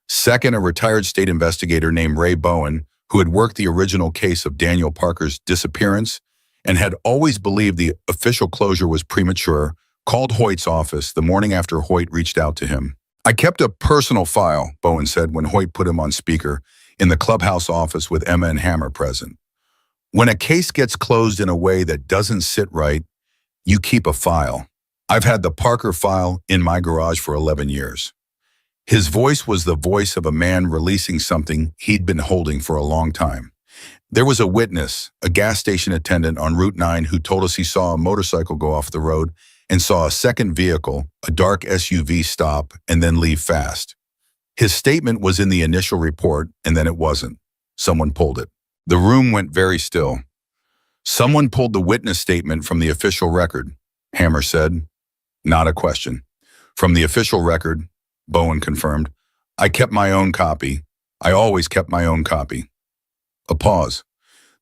S1: Second, a retired state investigator named Ray Bowen, who had worked the original case of Daniel Parker's disappearance and had always believed the official closure was premature, called Hoyt's office the morning after Hoyt reached out to him. I kept a personal file, Bowen said when Hoyt put him on speaker, in the clubhouse office with Emma and Hammer present. When a case gets closed in a way that doesn't sit right, you keep a file. I've had the Parker file in my garage for 11 years. His voice was the voice of a man releasing something he'd been holding for a long time. There was a witness, a gas station attendant on Route 9 who told us he saw a motorcycle go off the road and saw a second vehicle, a dark SUV, stop and then leave fast. His statement was in the initial report, and then it wasn't. Someone pulled it. The room went very still. Someone pulled the witness statement from the official record, Hammer said. Not a question. From the official record, Bowen confirmed. I kept my own copy. I always kept my own copy. A pause.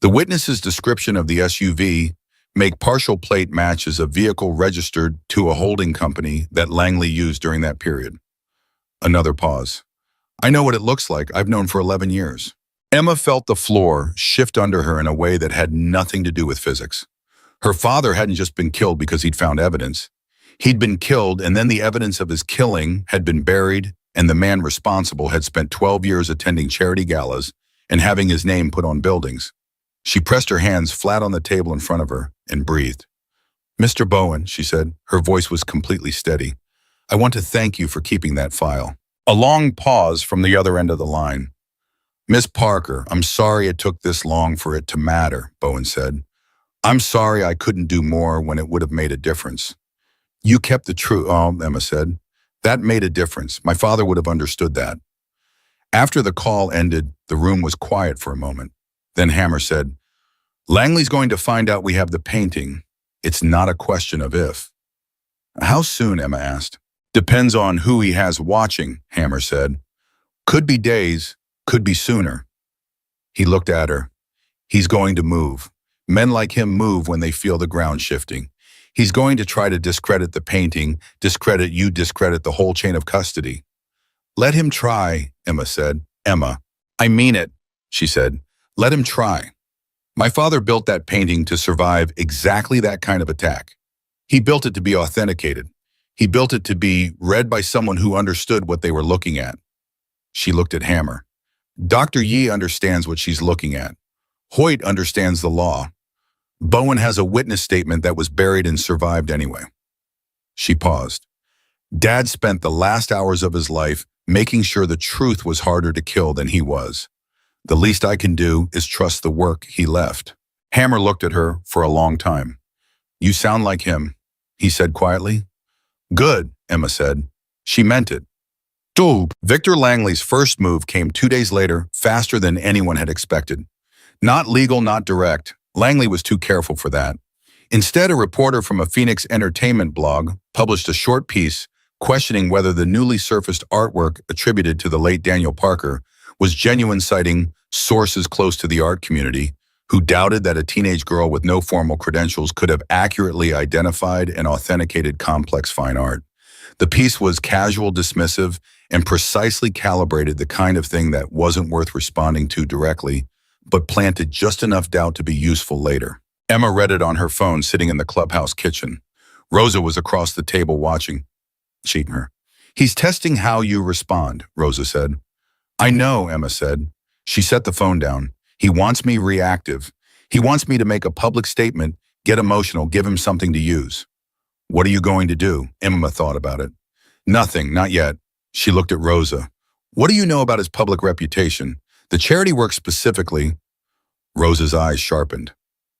S1: The witness's description of the SUV make partial plate matches a vehicle registered to a holding company that Langley used during that period. Another pause. I know what it looks like. I've known for 11 years. Emma felt the floor shift under her in a way that had nothing to do with physics. Her father hadn't just been killed because he'd found evidence. He'd been killed, and then the evidence of his killing had been buried, and the man responsible had spent 12 years attending charity galas and having his name put on buildings. She pressed her hands flat on the table in front of her and breathed. Mr. Bowen, she said, her voice was completely steady. I want to thank you for keeping that file. A long pause from the other end of the line. Miss Parker, I'm sorry it took this long for it to matter, Bowen said. I'm sorry I couldn't do more when it would have made a difference. You kept the truth, Emma said. That made a difference. My father would have understood that. After the call ended, the room was quiet for a moment. Then Hammer said, Langley's going to find out we have the painting. It's not a question of if. How soon, Emma asked. Depends on who he has watching, Hammer said. Could be days, could be sooner. He looked at her. He's going to move. Men like him move when they feel the ground shifting. He's going to try to discredit the painting, discredit you, discredit the whole chain of custody. Let him try, Emma said. Emma, I mean it, she said. Let him try. My father built that painting to survive exactly that kind of attack. He built it to be authenticated. He built it to be read by someone who understood what they were looking at. She looked at Hammer. Dr. Yi understands what she's looking at. Hoyt understands the law. Bowen has a witness statement that was buried and survived anyway. She paused. Dad spent the last hours of his life making sure the truth was harder to kill than he was. The least I can do is trust the work he left. Hammer looked at her for a long time. You sound like him, he said quietly. Good, Emma said. She meant it. Dope. Victor Langley's first move came 2 days later, faster than anyone had expected. Not legal, not direct. Langley was too careful for that. Instead, a reporter from a Phoenix entertainment blog published a short piece questioning whether the newly surfaced artwork attributed to the late Daniel Parker was genuine, citing sources close to the art community who doubted that a teenage girl with no formal credentials could have accurately identified and authenticated complex fine art. The piece was casual, dismissive, and precisely calibrated the kind of thing that wasn't worth responding to directly, but planted just enough doubt to be useful later. Emma read it on her phone sitting in the clubhouse kitchen. Rosa was across the table watching her. He's testing how you respond, Rosa said. I know, Emma said. She set the phone down. He wants me reactive. He wants me to make a public statement, get emotional, give him something to use. What are you going to do? Emma thought about it. Nothing, not yet. She looked at Rosa. What do you know about his public reputation? The charity work specifically. Rosa's eyes sharpened.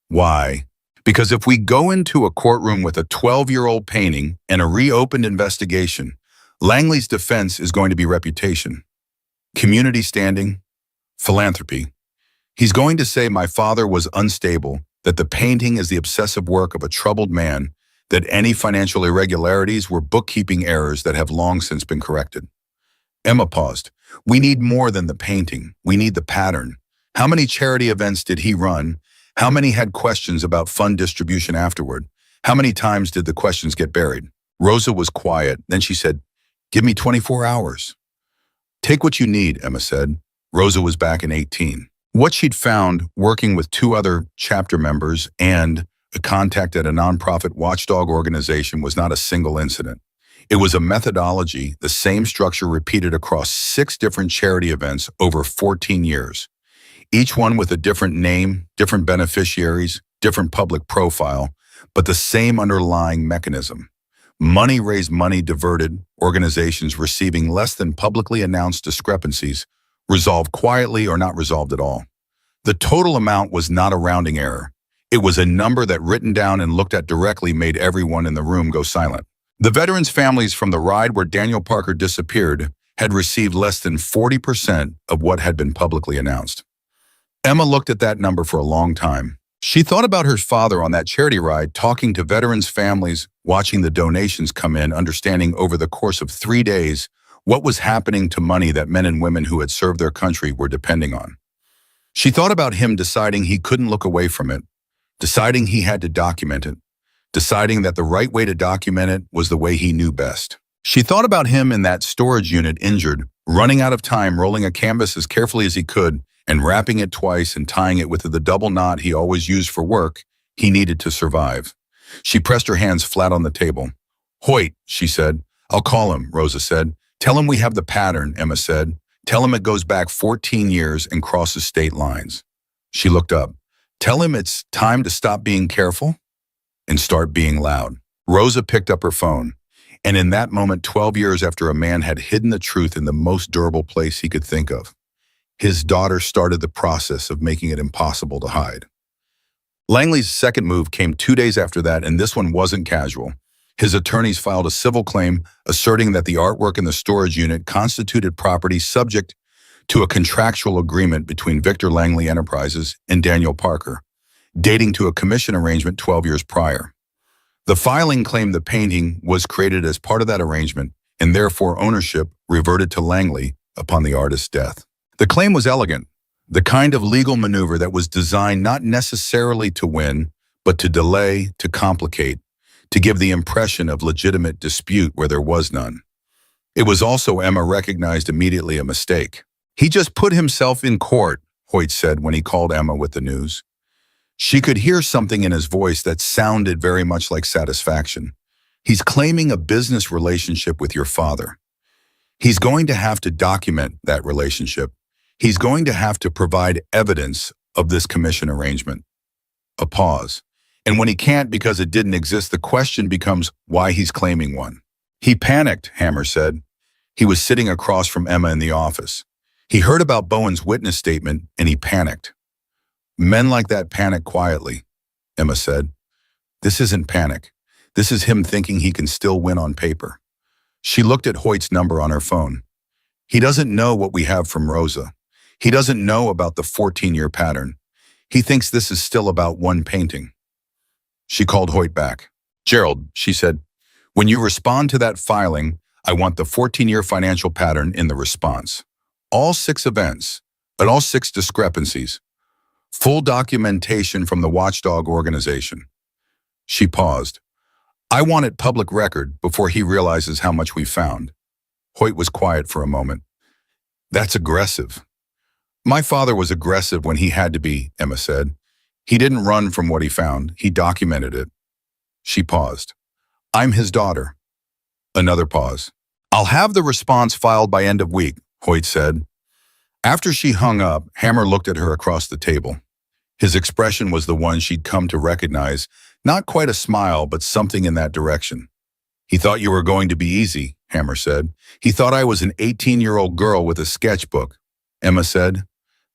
S1: Why? Because if we go into a courtroom with a 12-year-old painting and a reopened investigation, Langley's defense is going to be reputation, community standing, philanthropy. He's going to say my father was unstable, that the painting is the obsessive work of a troubled man, that any financial irregularities were bookkeeping errors that have long since been corrected. Emma paused. We need more than the painting. We need the pattern. How many charity events did he run? How many had questions about fund distribution afterward? How many times did the questions get buried? Rosa was quiet. Then she said, give me 24 hours. Take what you need, Emma said. Rosa was back in 18. What she'd found, working with 2 other chapter members and a contact at a nonprofit watchdog organization, was not a single incident. It was a methodology, the same structure repeated across 6 different charity events over 14 years. Each one with a different name, different beneficiaries, different public profile, but the same underlying mechanism. Money raised, money diverted, organizations receiving less than publicly announced discrepancies, resolved quietly or not resolved at all. The total amount was not a rounding error. It was a number that, written down and looked at directly, made everyone in the room go silent. The veterans' families from the ride where Daniel Parker disappeared had received less than 40% of what had been publicly announced. Emma looked at that number for a long time. She thought about her father on that charity ride, talking to veterans' families, watching the donations come in, understanding over the course of 3 days what was happening to money that men and women who had served their country were depending on. She thought about him deciding he couldn't look away from it, deciding he had to document it, deciding that the right way to document it was the way he knew best. She thought about him in that storage unit, injured, running out of time, rolling a canvas as carefully as he could, and wrapping it twice and tying it with the double knot he always used for work he needed to survive. She pressed her hands flat on the table. Hoyt, she said. I'll call him, Rosa said. Tell him we have the pattern, Emma said. Tell him it goes back 14 years and crosses state lines. She looked up. Tell him it's time to stop being careful and start being loud. Rosa picked up her phone. And in that moment, 12 years after a man had hidden the truth in the most durable place he could think of, his daughter started the process of making it impossible to hide. Langley's second move came 2 days after that, and this one wasn't casual. His attorneys filed a civil claim asserting that the artwork in the storage unit constituted property subject to a contractual agreement between Victor Langley Enterprises and Daniel Parker, dating to a commission arrangement 12 years prior. The filing claimed the painting was created as part of that arrangement, and therefore ownership reverted to Langley upon the artist's death. The claim was elegant. The kind of legal maneuver that was designed not necessarily to win, but to delay, to complicate, to give the impression of legitimate dispute where there was none. It was also, Emma recognized immediately, a mistake. He just put himself in court, Hoyt said when he called Emma with the news. She could hear something in his voice that sounded very much like satisfaction. He's claiming a business relationship with your father. He's going to have to document that relationship. He's going to have to provide evidence of this commission arrangement. A pause. And when he can't because it didn't exist, the question becomes why he's claiming one. He panicked, Hammer said. He was sitting across from Emma in the office. He heard about Bowen's witness statement and he panicked. Men like that panic quietly, Emma said. This isn't panic. This is him thinking he can still win on paper. She looked at Hoyt's number on her phone. He doesn't know what we have from Rosa. He doesn't know about the 14-year pattern. He thinks this is still about one painting. She called Hoyt back. Gerald, she said, when you respond to that filing, I want the 14-year financial pattern in the response. All 6 events, and all 6 discrepancies. Full documentation from the watchdog organization. She paused. I want it public record before he realizes how much we found. Hoyt was quiet for a moment. That's aggressive. My father was aggressive when he had to be, Emma said. He didn't run from what he found. He documented it. She paused. I'm his daughter. Another pause. I'll have the response filed by end of week, Hoyt said. After she hung up, Hammer looked at her across the table. His expression was the one she'd come to recognize, not quite a smile, but something in that direction. He thought you were going to be easy, Hammer said. He thought I was an 18-year-old girl with a sketchbook, Emma said.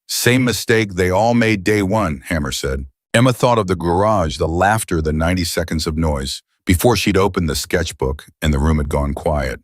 S1: Same mistake they all made day one, Hammer said. Emma thought of the garage, the laughter, the 90 seconds of noise, before she'd opened the sketchbook and the room had gone quiet.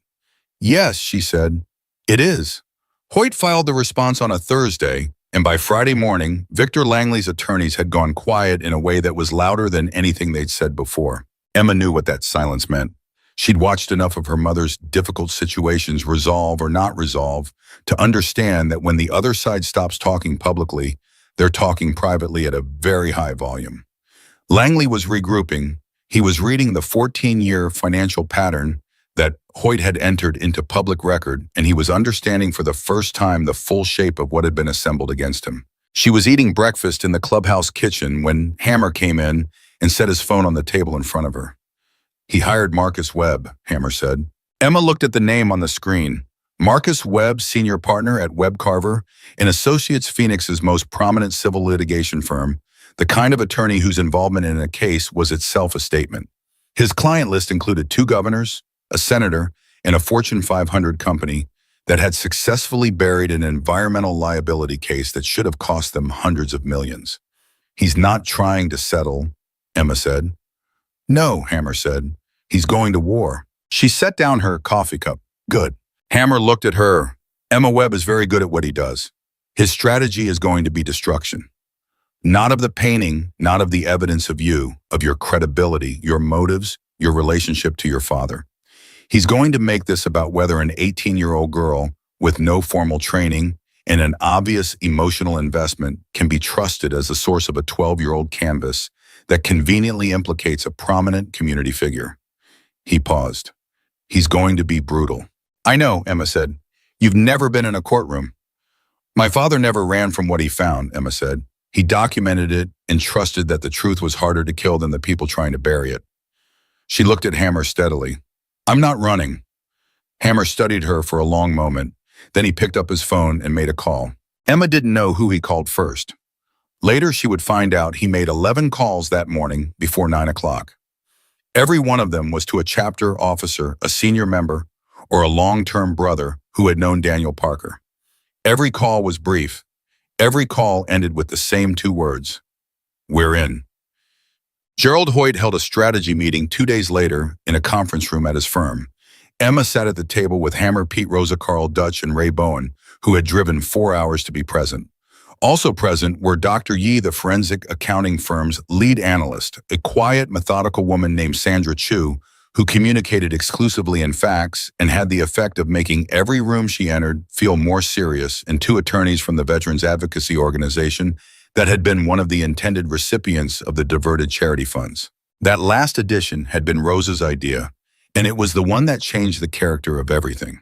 S1: Yes, she said. It is. Hoyt filed the response on a Thursday, and by Friday morning, Victor Langley's attorneys had gone quiet in a way that was louder than anything they'd said before. Emma knew what that silence meant. She'd watched enough of her mother's difficult situations resolve or not resolve to understand that when the other side stops talking publicly, they're talking privately at a very high volume. Langley was regrouping. He was reading the 14-year financial pattern that Hoyt had entered into public record, and he was understanding for the first time the full shape of what had been assembled against him. She was eating breakfast in the clubhouse kitchen when Hammer came in and set his phone on the table in front of her. He hired Marcus Webb, Hammer said. Emma looked at the name on the screen. Marcus Webb, senior partner at Webb Carver, in Associates Phoenix's most prominent civil litigation firm, the kind of attorney whose involvement in a case was itself a statement. His client list included 2 governors, a senator, and a Fortune 500 company that had successfully buried an environmental liability case that should have cost them hundreds of millions. He's not trying to settle, Emma said. No, Hammer said. He's going to war. She set down her coffee cup. Good. Hammer looked at her. Emma Webb is very good at what he does. His strategy is going to be destruction. Not of the painting, not of the evidence of you, of your credibility, your motives, your relationship to your father. He's going to make this about whether an 18-year-old girl with no formal training and an obvious emotional investment can be trusted as the source of a 12-year-old canvas that conveniently implicates a prominent community figure. He paused. He's going to be brutal. I know, Emma said. You've never been in a courtroom. My father never ran from what he found, Emma said. He documented it and trusted that the truth was harder to kill than the people trying to bury it. She looked at Hammer steadily. I'm not running. Hammer studied her for a long moment. Then he picked up his phone and made a call. Emma didn't know who he called first. Later, she would find out he made 11 calls that morning before 9 o'clock. Every one of them was to a chapter officer, a senior member, or a long-term brother who had known Daniel Parker. Every call was brief. Every call ended with the same 2 words. We're in. Gerald Hoyt held a strategy meeting 2 days later in a conference room at his firm. Emma sat at the table with Hammer, Pete, Rosa, Carl, Dutch, and Ray Bowen, who had driven 4 hours to be present. Also present were Dr. Yee, the forensic accounting firm's lead analyst, a quiet, methodical woman named Sandra Chu, who communicated exclusively in facts and had the effect of making every room she entered feel more serious, and two attorneys from the Veterans Advocacy Organization that had been one of the intended recipients of the diverted charity funds. That last edition had been Rose's idea, and it was the one that changed the character of everything.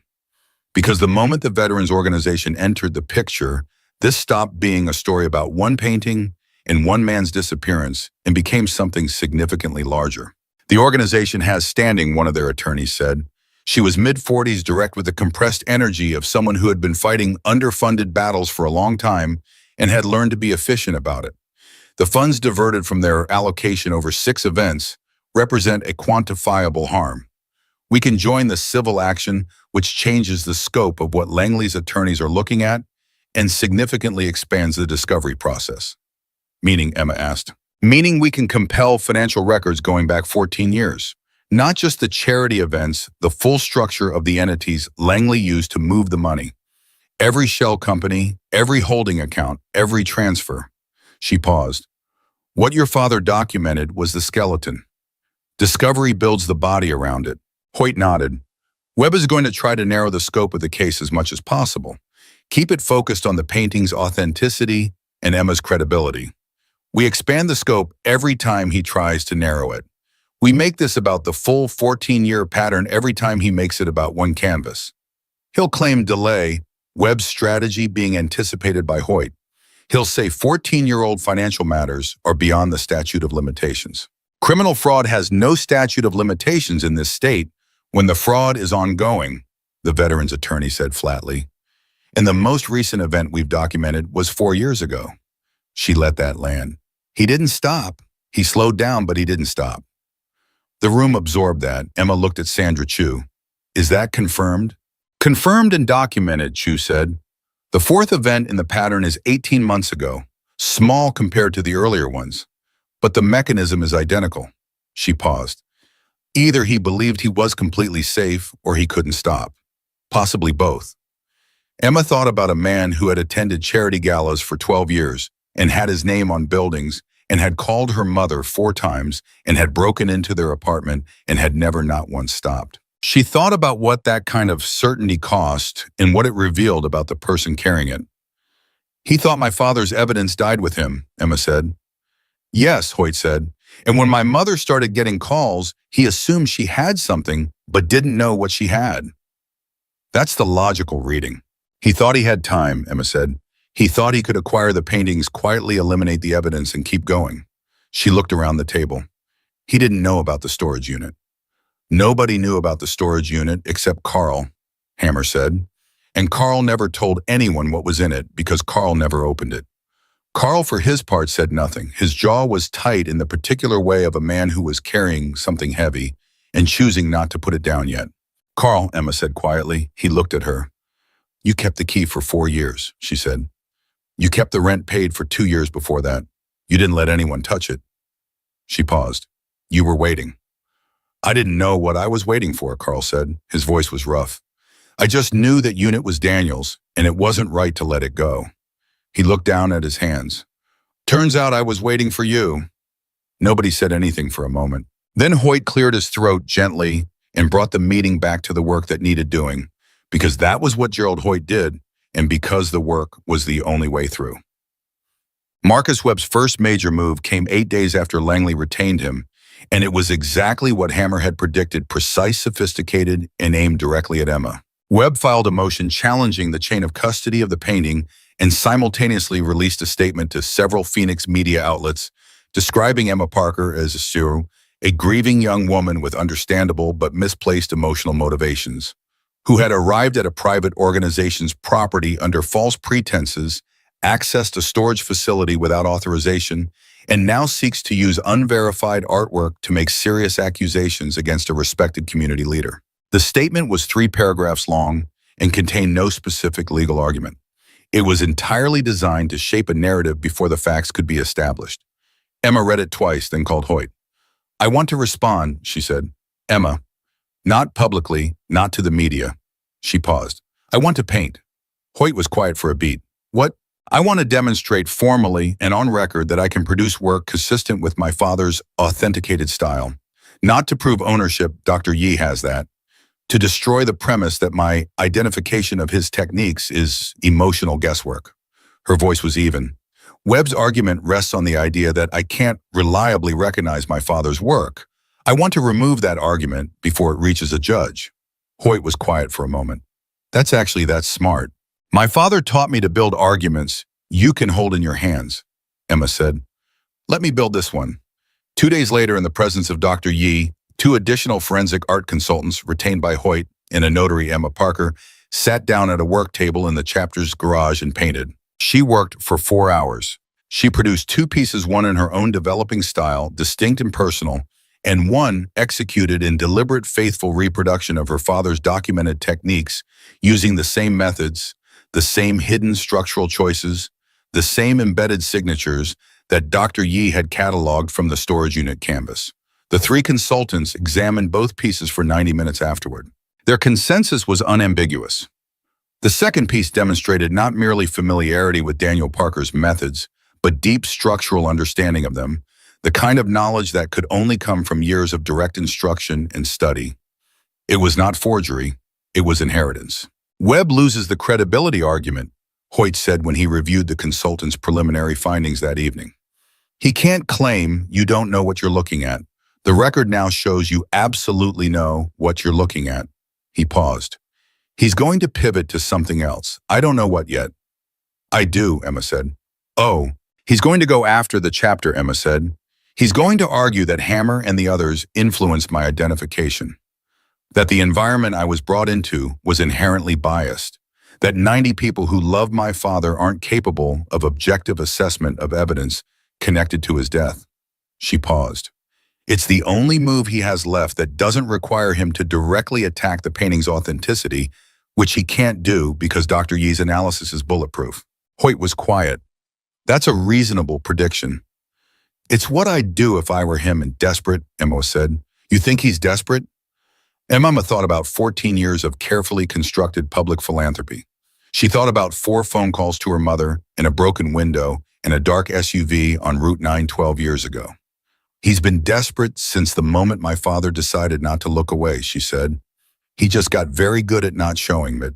S1: Because the moment the Veterans Organization entered the picture, this stopped being a story about one painting and one man's disappearance and became something significantly larger. The organization has standing, one of their attorneys said. She was mid-40s, direct with the compressed energy of someone who had been fighting underfunded battles for a long time and had learned to be efficient about it. The funds diverted from their allocation over 6 events represent a quantifiable harm. We can join the civil action, which changes the scope of what Langley's attorneys are looking at and significantly expands the discovery process. Meaning, Emma asked. Meaning we can compel financial records going back 14 years. Not just the charity events, the full structure of the entities Langley used to move the money. Every shell company, every holding account, every transfer. She paused. What your father documented was the skeleton. Discovery builds the body around it. Hoyt nodded. Webb is going to try to narrow the scope of the case as much as possible. Keep it focused on the painting's authenticity and Emma's credibility. We expand the scope every time he tries to narrow it. We make this about the full 14-year pattern every time he makes it about one canvas. He'll claim delay, Webb's strategy being anticipated by Hoyt. He'll say 14-year-old financial matters are beyond the statute of limitations. Criminal fraud has no statute of limitations in this state when the fraud is ongoing, the veteran's attorney said flatly. And the most recent event we've documented was 4 years ago. She let that land. He didn't stop. He slowed down, but he didn't stop. The room absorbed that. Emma looked at Sandra Chu. Is that confirmed? Confirmed and documented, Chu said. The 4th event in the pattern is 18 months ago, small compared to the earlier ones. But the mechanism is identical. She paused. Either he believed he was completely safe or he couldn't stop. Possibly both. Emma thought about a man who had attended charity galas for 12 years and had his name on buildings and had called her mother 4 times and had broken into their apartment and had never not once stopped. She thought about what that kind of certainty cost and what it revealed about the person carrying it. He thought my father's evidence died with him, Emma said. Yes, Hoyt said. And when my mother started getting calls, he assumed she had something but didn't know what she had. That's the logical reading. He thought he had time, Emma said. He thought he could acquire the paintings, quietly eliminate the evidence, and keep going. She looked around the table. He didn't know about the storage unit. Nobody knew about the storage unit except Carl, Hammer said. And Carl never told anyone what was in it because Carl never opened it. Carl, for his part, said nothing. His jaw was tight in the particular way of a man who was carrying something heavy and choosing not to put it down yet. Carl, Emma said quietly. He looked at her. You kept the key for 4 years, she said. You kept the rent paid for 2 years before that. You didn't let anyone touch it. She paused. You were waiting. I didn't know what I was waiting for, Carl said. His voice was rough. I just knew that unit was Daniel's, and it wasn't right to let it go. He looked down at his hands. Turns out I was waiting for you. Nobody said anything for a moment. Then Hoyt cleared his throat gently and brought the meeting back to the work that needed doing, because that was what Gerald Hoyt did, and because the work was the only way through. Marcus Webb's first major move came 8 days after Langley retained him, and it was exactly what Hammer had predicted, precise, sophisticated, and aimed directly at Emma. Webb filed a motion challenging the chain of custody of the painting and simultaneously released a statement to several Phoenix media outlets describing Emma Parker as a grieving young woman with understandable but misplaced emotional motivations, who had arrived at a private organization's property under false pretenses, accessed a storage facility without authorization, and now seeks to use unverified artwork to make serious accusations against a respected community leader. The statement was 3 paragraphs long and contained no specific legal argument. It was entirely designed to shape a narrative before the facts could be established. Emma read it twice, then called Hoyt. I want to respond, she said. Emma, not publicly, not to the media. She paused. I want to paint. Hoyt was quiet for a beat. What? I want to demonstrate formally and on record that I can produce work consistent with my father's authenticated style. Not to prove ownership, Dr. Yi has that. To destroy the premise that my identification of his techniques is emotional guesswork. Her voice was even. Webb's argument rests on the idea that I can't reliably recognize my father's work. I want to remove that argument before it reaches a judge. Hoyt was quiet for a moment. That's smart. My father taught me to build arguments you can hold in your hands, Emma said. Let me build this one. 2 days later, in the presence of Dr. Yi, two additional forensic art consultants retained by Hoyt and a notary, Emma Parker, sat down at a work table in the chapter's garage and painted. She worked for 4 hours. She produced two pieces, one in her own developing style, distinct and personal, and one executed in deliberate, faithful reproduction of her father's documented techniques, using the same methods, the same hidden structural choices, the same embedded signatures that Dr. Yi had cataloged from the storage unit canvas. The three consultants examined both pieces for 90 minutes afterward. Their consensus was unambiguous. The second piece demonstrated not merely familiarity with Daniel Parker's methods, but deep structural understanding of them, the kind of knowledge that could only come from years of direct instruction and study. It was not forgery, it was inheritance. Webb loses the credibility argument, Hoyt said when he reviewed the consultant's preliminary findings that evening. He can't claim you don't know what you're looking at. The record now shows you absolutely know what you're looking at. He paused. He's going to pivot to something else. I don't know what yet. I do, Emma said. Oh, he's going to go after the chapter, Emma said. He's going to argue that Hammer and the others influenced my identification, that the environment I was brought into was inherently biased, that 90 people who love my father aren't capable of objective assessment of evidence connected to his death. She paused. It's the only move he has left that doesn't require him to directly attack the painting's authenticity, which he can't do because Dr. Yi's analysis is bulletproof. Hoyt was quiet. That's a reasonable prediction. It's what I'd do if I were him and desperate, Emma said. You think he's desperate? Emma thought about 14 years of carefully constructed public philanthropy. She thought about 4 phone calls to her mother and a broken window and a dark SUV on Route 9 12 years ago. He's been desperate since the moment my father decided not to look away, she said. He just got very good at not showing it.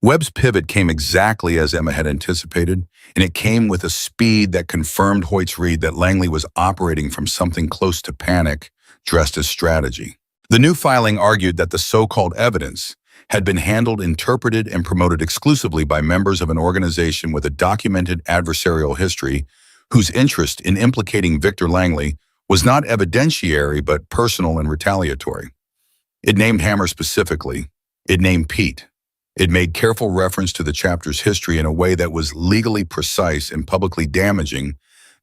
S1: Webb's pivot came exactly as Emma had anticipated, and it came with a speed that confirmed Hoyt's read that Langley was operating from something close to panic, dressed as strategy. The new filing argued that the so-called evidence had been handled, interpreted, and promoted exclusively by members of an organization with a documented adversarial history whose interest in implicating Victor Langley was not evidentiary but personal and retaliatory. It named Hammer specifically. It named Pete. It made careful reference to the chapter's history in a way that was legally precise and publicly damaging,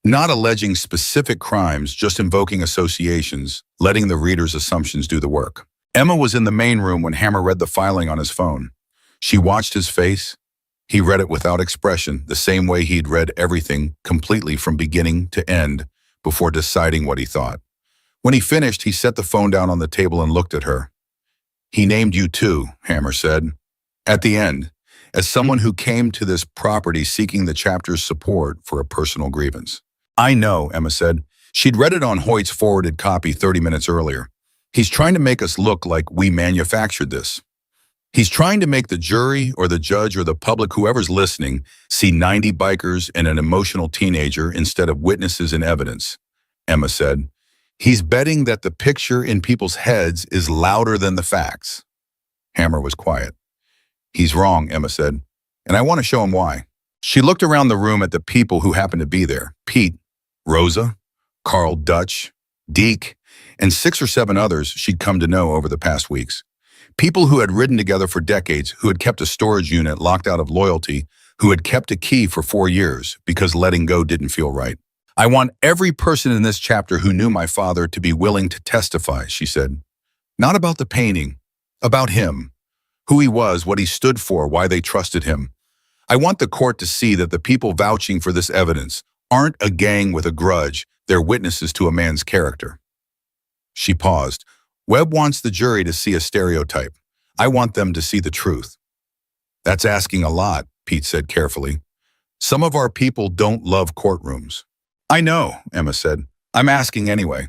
S1: not alleging specific crimes, just invoking associations, letting the reader's assumptions do the work. Emma was in the main room when Hammer read the filing on his phone. She watched his face. He read it without expression, the same way he'd read everything completely from beginning to end before deciding what he thought. When he finished, he set the phone down on the table and looked at her. He named you too, Hammer said. At the end, as someone who came to this property seeking the chapter's support for a personal grievance. I know, Emma said. She'd read it on Hoyt's forwarded copy 30 minutes earlier. He's trying to make us look like we manufactured this. He's trying to make the jury or the judge or the public, whoever's listening, see 90 bikers and an emotional teenager instead of witnesses and evidence, Emma said. He's betting that the picture in people's heads is louder than the facts. Hammer was quiet. He's wrong, Emma said, and I want to show him why. She looked around the room at the people who happened to be there. Pete, Rosa, Carl Dutch, Deke, and 6 or 7 others she'd come to know over the past weeks. People who had ridden together for decades, who had kept a storage unit locked out of loyalty, who had kept a key for 4 years because letting go didn't feel right. I want every person in this chapter who knew my father to be willing to testify, she said. Not about the painting, about him. Who he was, what he stood for, why they trusted him. I want the court to see that the people vouching for this evidence aren't a gang with a grudge, they're witnesses to a man's character. She paused. Webb wants the jury to see a stereotype. I want them to see the truth. That's asking a lot, Pete said carefully. Some of our people don't love courtrooms. I know, Emma said. I'm asking anyway.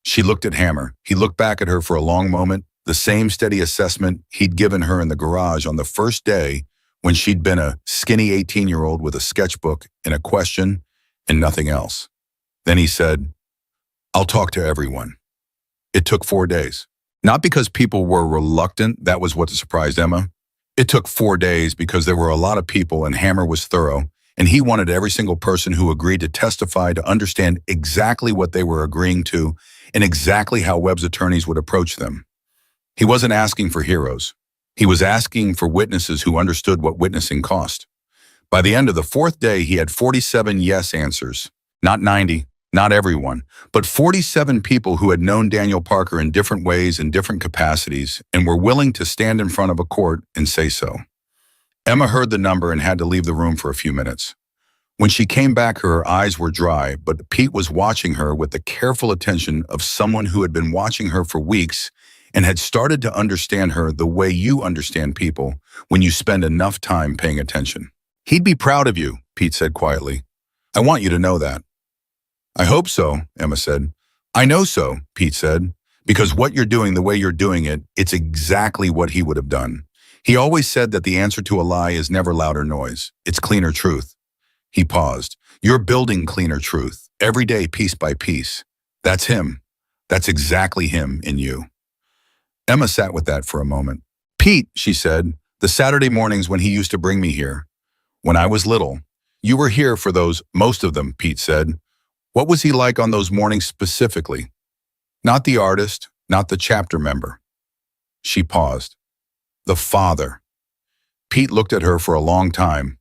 S1: She looked at Hammer. He looked back at her for a long moment, the same steady assessment he'd given her in the garage on the first day when she'd been a skinny 18-year-old with a sketchbook and a question and nothing else. Then he said, "I'll talk to everyone." It took 4 days. Not because people were reluctant, that was what surprised Emma. It took 4 days because there were a lot of people and Hammer was thorough, and he wanted every single person who agreed to testify to understand exactly what they were agreeing to and exactly how Webb's attorneys would approach them. He wasn't asking for heroes. He was asking for witnesses who understood what witnessing cost. By the end of the 4th day, he had 47 yes answers. Not 90, not everyone, but 47 people who had known Daniel Parker in different ways and different capacities and were willing to stand in front of a court and say so. Emma heard the number and had to leave the room for a few minutes. When she came back, her eyes were dry, but Pete was watching her with the careful attention of someone who had been watching her for weeks and had started to understand her the way you understand people when you spend enough time paying attention. "He'd be proud of you," Pete said quietly. "I want you to know that." "I hope so," Emma said. "I know so," Pete said, "because what you're doing the way you're doing it, it's exactly what he would have done. He always said that the answer to a lie is never louder noise. It's cleaner truth." He paused. "You're building cleaner truth, every day, piece by piece. That's him. That's exactly him in you." Emma sat with that for a moment. "Pete," she said, "the Saturday mornings when he used to bring me here. When I was little. You were here for those, most of them," Pete said. "What was he like on those mornings specifically? Not the artist, not the chapter member." She paused. "The father." Pete looked at her for a long time.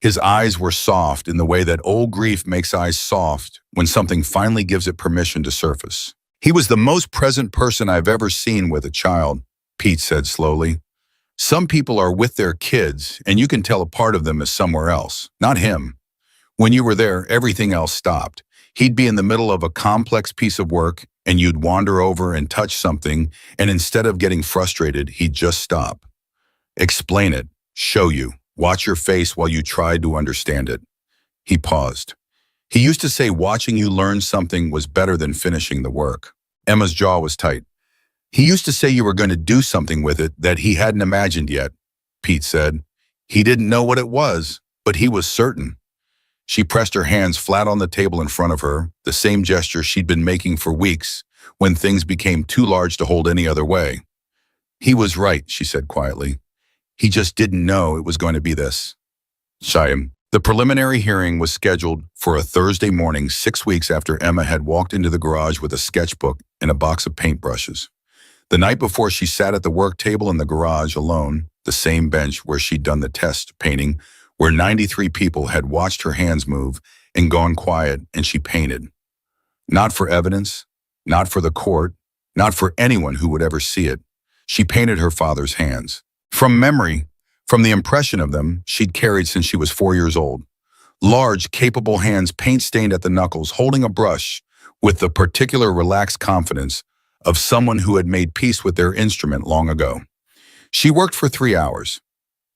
S1: His eyes were soft in the way that old grief makes eyes soft when something finally gives it permission to surface. "He was the most present person I've ever seen with a child," Pete said slowly. "Some people are with their kids, and you can tell a part of them is somewhere else, not him. When you were there, everything else stopped. He'd be in the middle of a complex piece of work, and you'd wander over and touch something, and instead of getting frustrated, he'd just stop. Explain it, show you, watch your face while you tried to understand it." He paused. "He used to say watching you learn something was better than finishing the work." Emma's jaw was tight. "He used to say you were going to do something with it that he hadn't imagined yet," Pete said. "He didn't know what it was, but he was certain." She pressed her hands flat on the table in front of her, the same gesture she'd been making for weeks when things became too large to hold any other way. "He was right," she said quietly. "He just didn't know it was going to be this." Shyam. The preliminary hearing was scheduled for a Thursday morning 6 weeks after Emma had walked into the garage with a sketchbook and a box of paintbrushes. The night before, she sat at the work table in the garage alone, the same bench where she'd done the test painting, where 93 people had watched her hands move and gone quiet, and she painted. Not for evidence, not for the court, not for anyone who would ever see it. She painted her father's hands. From memory, from the impression of them she'd carried since she was 4 years old. Large, capable hands, paint-stained at the knuckles, holding a brush with the particular relaxed confidence of someone who had made peace with their instrument long ago. She worked for 3 hours.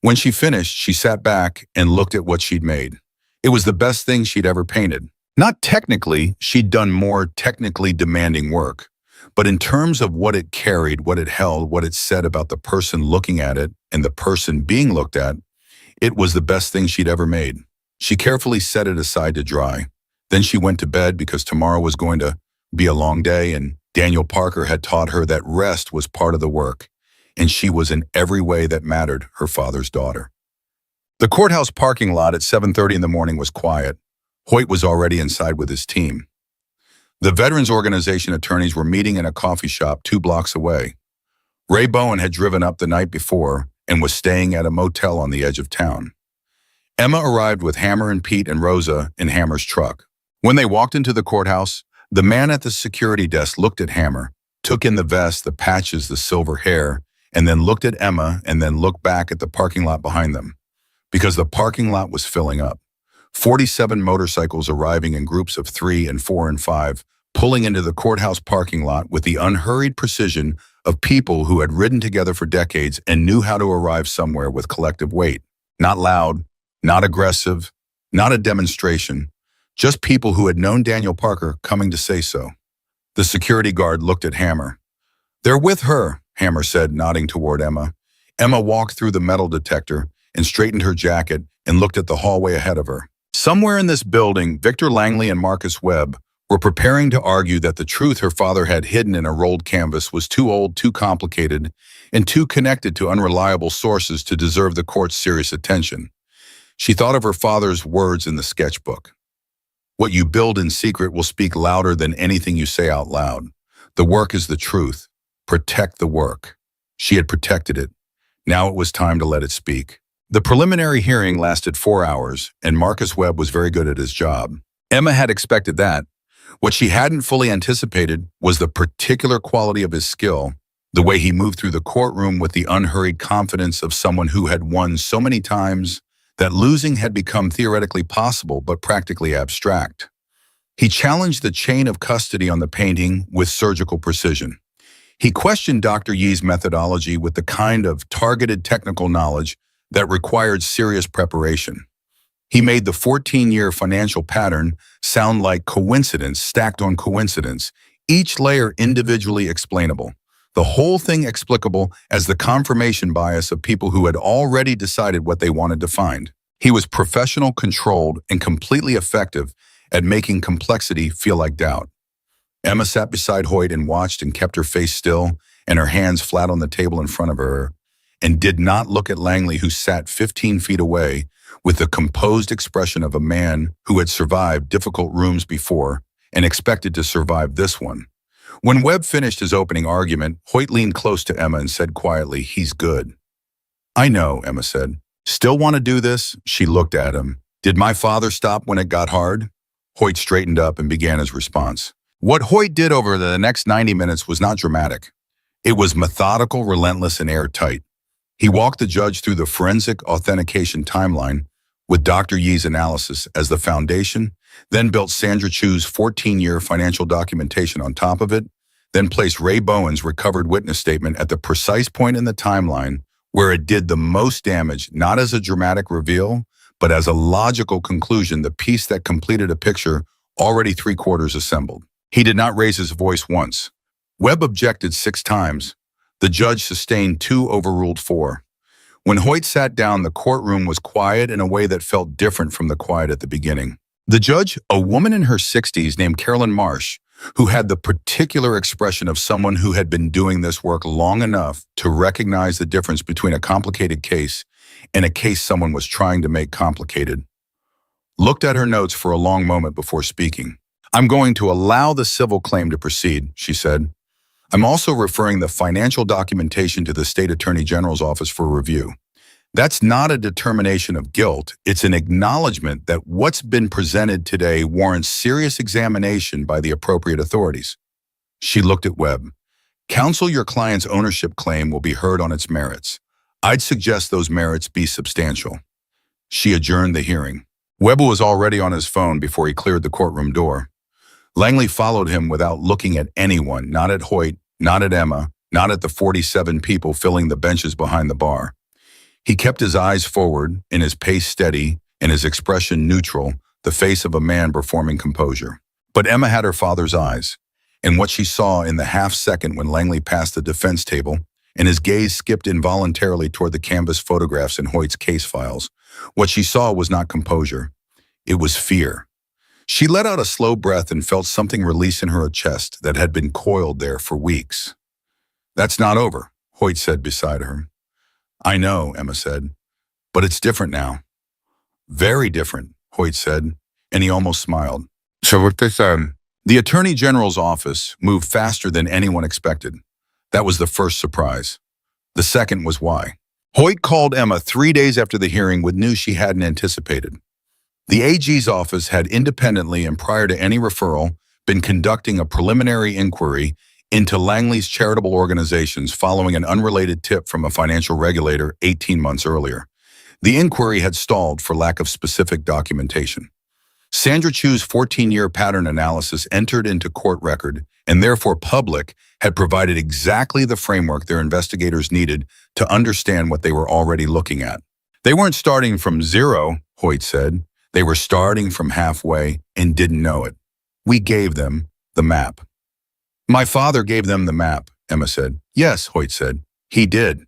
S1: When she finished, she sat back and looked at what she'd made. It was the best thing she'd ever painted. Not technically, she'd done more technically demanding work, but in terms of what it carried, what it held, what it said about the person looking at it and the person being looked at, it was the best thing she'd ever made. She carefully set it aside to dry. Then she went to bed because tomorrow was going to be a long day, and Daniel Parker had taught her that rest was part of the work, and she was in every way that mattered her father's daughter. The courthouse parking lot at 7:30 in the morning was quiet. Hoyt was already inside with his team. The Veterans Organization attorneys were meeting in a coffee shop 2 blocks away. Ray Bowen had driven up the night before and was staying at a motel on the edge of town. Emma arrived with Hammer and Pete and Rosa in Hammer's truck. When they walked into the courthouse, the man at the security desk looked at Hammer, took in the vest, the patches, the silver hair, and then looked at Emma and then looked back at the parking lot behind them. Because the parking lot was filling up. 47 motorcycles arriving in groups of 3 and 4 and 5, pulling into the courthouse parking lot with the unhurried precision of people who had ridden together for decades and knew how to arrive somewhere with collective weight. Not loud, not aggressive, not a demonstration, just people who had known Daniel Parker coming to say so. The security guard looked at Hammer. "They're with her," Hammer said, nodding toward Emma. Emma walked through the metal detector and straightened her jacket and looked at the hallway ahead of her. Somewhere in this building, Victor Langley and Marcus Webb were preparing to argue that the truth her father had hidden in a rolled canvas was too old, too complicated, and too connected to unreliable sources to deserve the court's serious attention. She thought of her father's words in the sketchbook. "What you build in secret will speak louder than anything you say out loud. The work is the truth. Protect the work." She had protected it. Now it was time to let it speak. The preliminary hearing lasted 4 hours, and Marcus Webb was very good at his job. Emma had expected that. What she hadn't fully anticipated was the particular quality of his skill, the way he moved through the courtroom with the unhurried confidence of someone who had won so many times that losing had become theoretically possible but practically abstract. He challenged the chain of custody on the painting with surgical precision. He questioned Dr. Yee's methodology with the kind of targeted technical knowledge that required serious preparation. He made the 14-year financial pattern sound like coincidence stacked on coincidence, each layer individually explainable, the whole thing explicable as the confirmation bias of people who had already decided what they wanted to find. He was professional, controlled, and completely effective at making complexity feel like doubt. Emma sat beside Hoyt and watched and kept her face still and her hands flat on the table in front of her, and did not look at Langley, who sat 15 feet away with the composed expression of a man who had survived difficult rooms before and expected to survive this one. When Webb finished his opening argument, Hoyt leaned close to Emma and said quietly, "He's good." "I know," Emma said. "Still want to do this?" She looked at him. "Did my father stop when it got hard?" Hoyt straightened up and began his response. What Hoyt did over the next 90 minutes was not dramatic. It was methodical, relentless, and airtight. He walked the judge through the forensic authentication timeline with Dr. Yee's analysis as the foundation, then built Sandra Chu's 14-year financial documentation on top of it, then placed Ray Bowen's recovered witness statement at the precise point in the timeline where it did the most damage, not as a dramatic reveal, but as a logical conclusion, the piece that completed a picture already 3/4 assembled. He did not raise his voice once. Webb objected 6 times. The judge sustained 2, overruled 4. When Hoyt sat down, the courtroom was quiet in a way that felt different from the quiet at the beginning. The judge, a woman in her 60s named Carolyn Marsh, who had the particular expression of someone who had been doing this work long enough to recognize the difference between a complicated case and a case someone was trying to make complicated, looked at her notes for a long moment before speaking. "I'm going to allow the civil claim to proceed," she said. "I'm also referring the financial documentation to the State Attorney General's office for review. That's not a determination of guilt. It's an acknowledgement that what's been presented today warrants serious examination by the appropriate authorities." She looked at Webb. "Counsel, your client's ownership claim will be heard on its merits. I'd suggest those merits be substantial." She adjourned the hearing. Webb was already on his phone before he cleared the courtroom door. Langley followed him without looking at anyone, not at Hoyt, not at Emma, not at the 47 people filling the benches behind the bar. He kept his eyes forward, and his pace steady, and his expression neutral, the face of a man performing composure. But Emma had her father's eyes, and what she saw in the half-second when Langley passed the defense table, and his gaze skipped involuntarily toward the canvas photographs in Hoyt's case files, what she saw was not composure. It was fear. She let out a slow breath and felt something release in her chest that had been coiled there for weeks. "That's not over," Hoyt said beside her. "I know," Emma said, "but it's different now." "Very different," Hoyt said, and he almost smiled.
S2: So what they said.
S1: The Attorney General's office moved faster than anyone expected. That was the first surprise. The second was why. Hoyt called Emma 3 days after the hearing with news she hadn't anticipated. The AG's office had independently and prior to any referral been conducting a preliminary inquiry into Langley's charitable organizations following an unrelated tip from a financial regulator 18 months earlier. The inquiry had stalled for lack of specific documentation. Sandra Chu's 14-year pattern analysis entered into court record and therefore public had provided exactly the framework their investigators needed to understand what they were already looking at. They weren't starting from zero, Hoyt said. They were starting from halfway and didn't know it. We gave them the map. My father gave them the map, Emma said. Yes, Hoyt said. He did.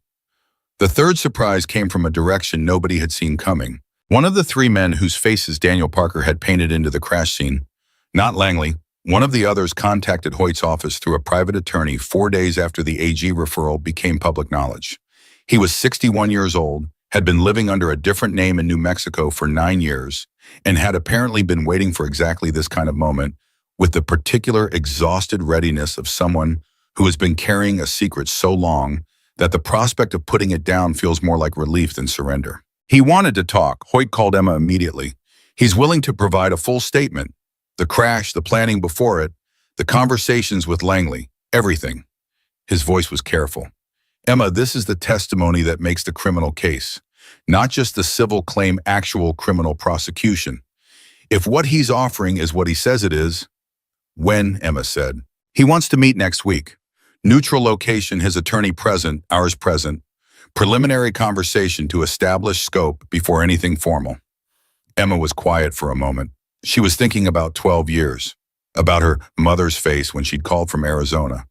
S1: The third surprise came from a direction nobody had seen coming. One of the three men whose faces Daniel Parker had painted into the crash scene, not Langley, one of the others contacted Hoyt's office through a private attorney 4 days after the AG referral became public knowledge. He was 61 years old, had been living under a different name in New Mexico for 9 years, and had apparently been waiting for exactly this kind of moment with the particular exhausted readiness of someone who has been carrying a secret so long that the prospect of putting it down feels more like relief than surrender. He wanted to talk. Hoyt called Emma immediately. He's willing to provide a full statement. The crash, the planning before it, the conversations with Langley, everything. His voice was careful. Emma, this is the testimony that makes the criminal case, not just the civil claim, actual criminal prosecution. If what he's offering is what he says it is, when, Emma said. He wants to meet next week. Neutral location, his attorney present, ours present. Preliminary conversation to establish scope before anything formal. Emma was quiet for a moment. She was thinking about 12 years, about her mother's face when she'd called from Arizona,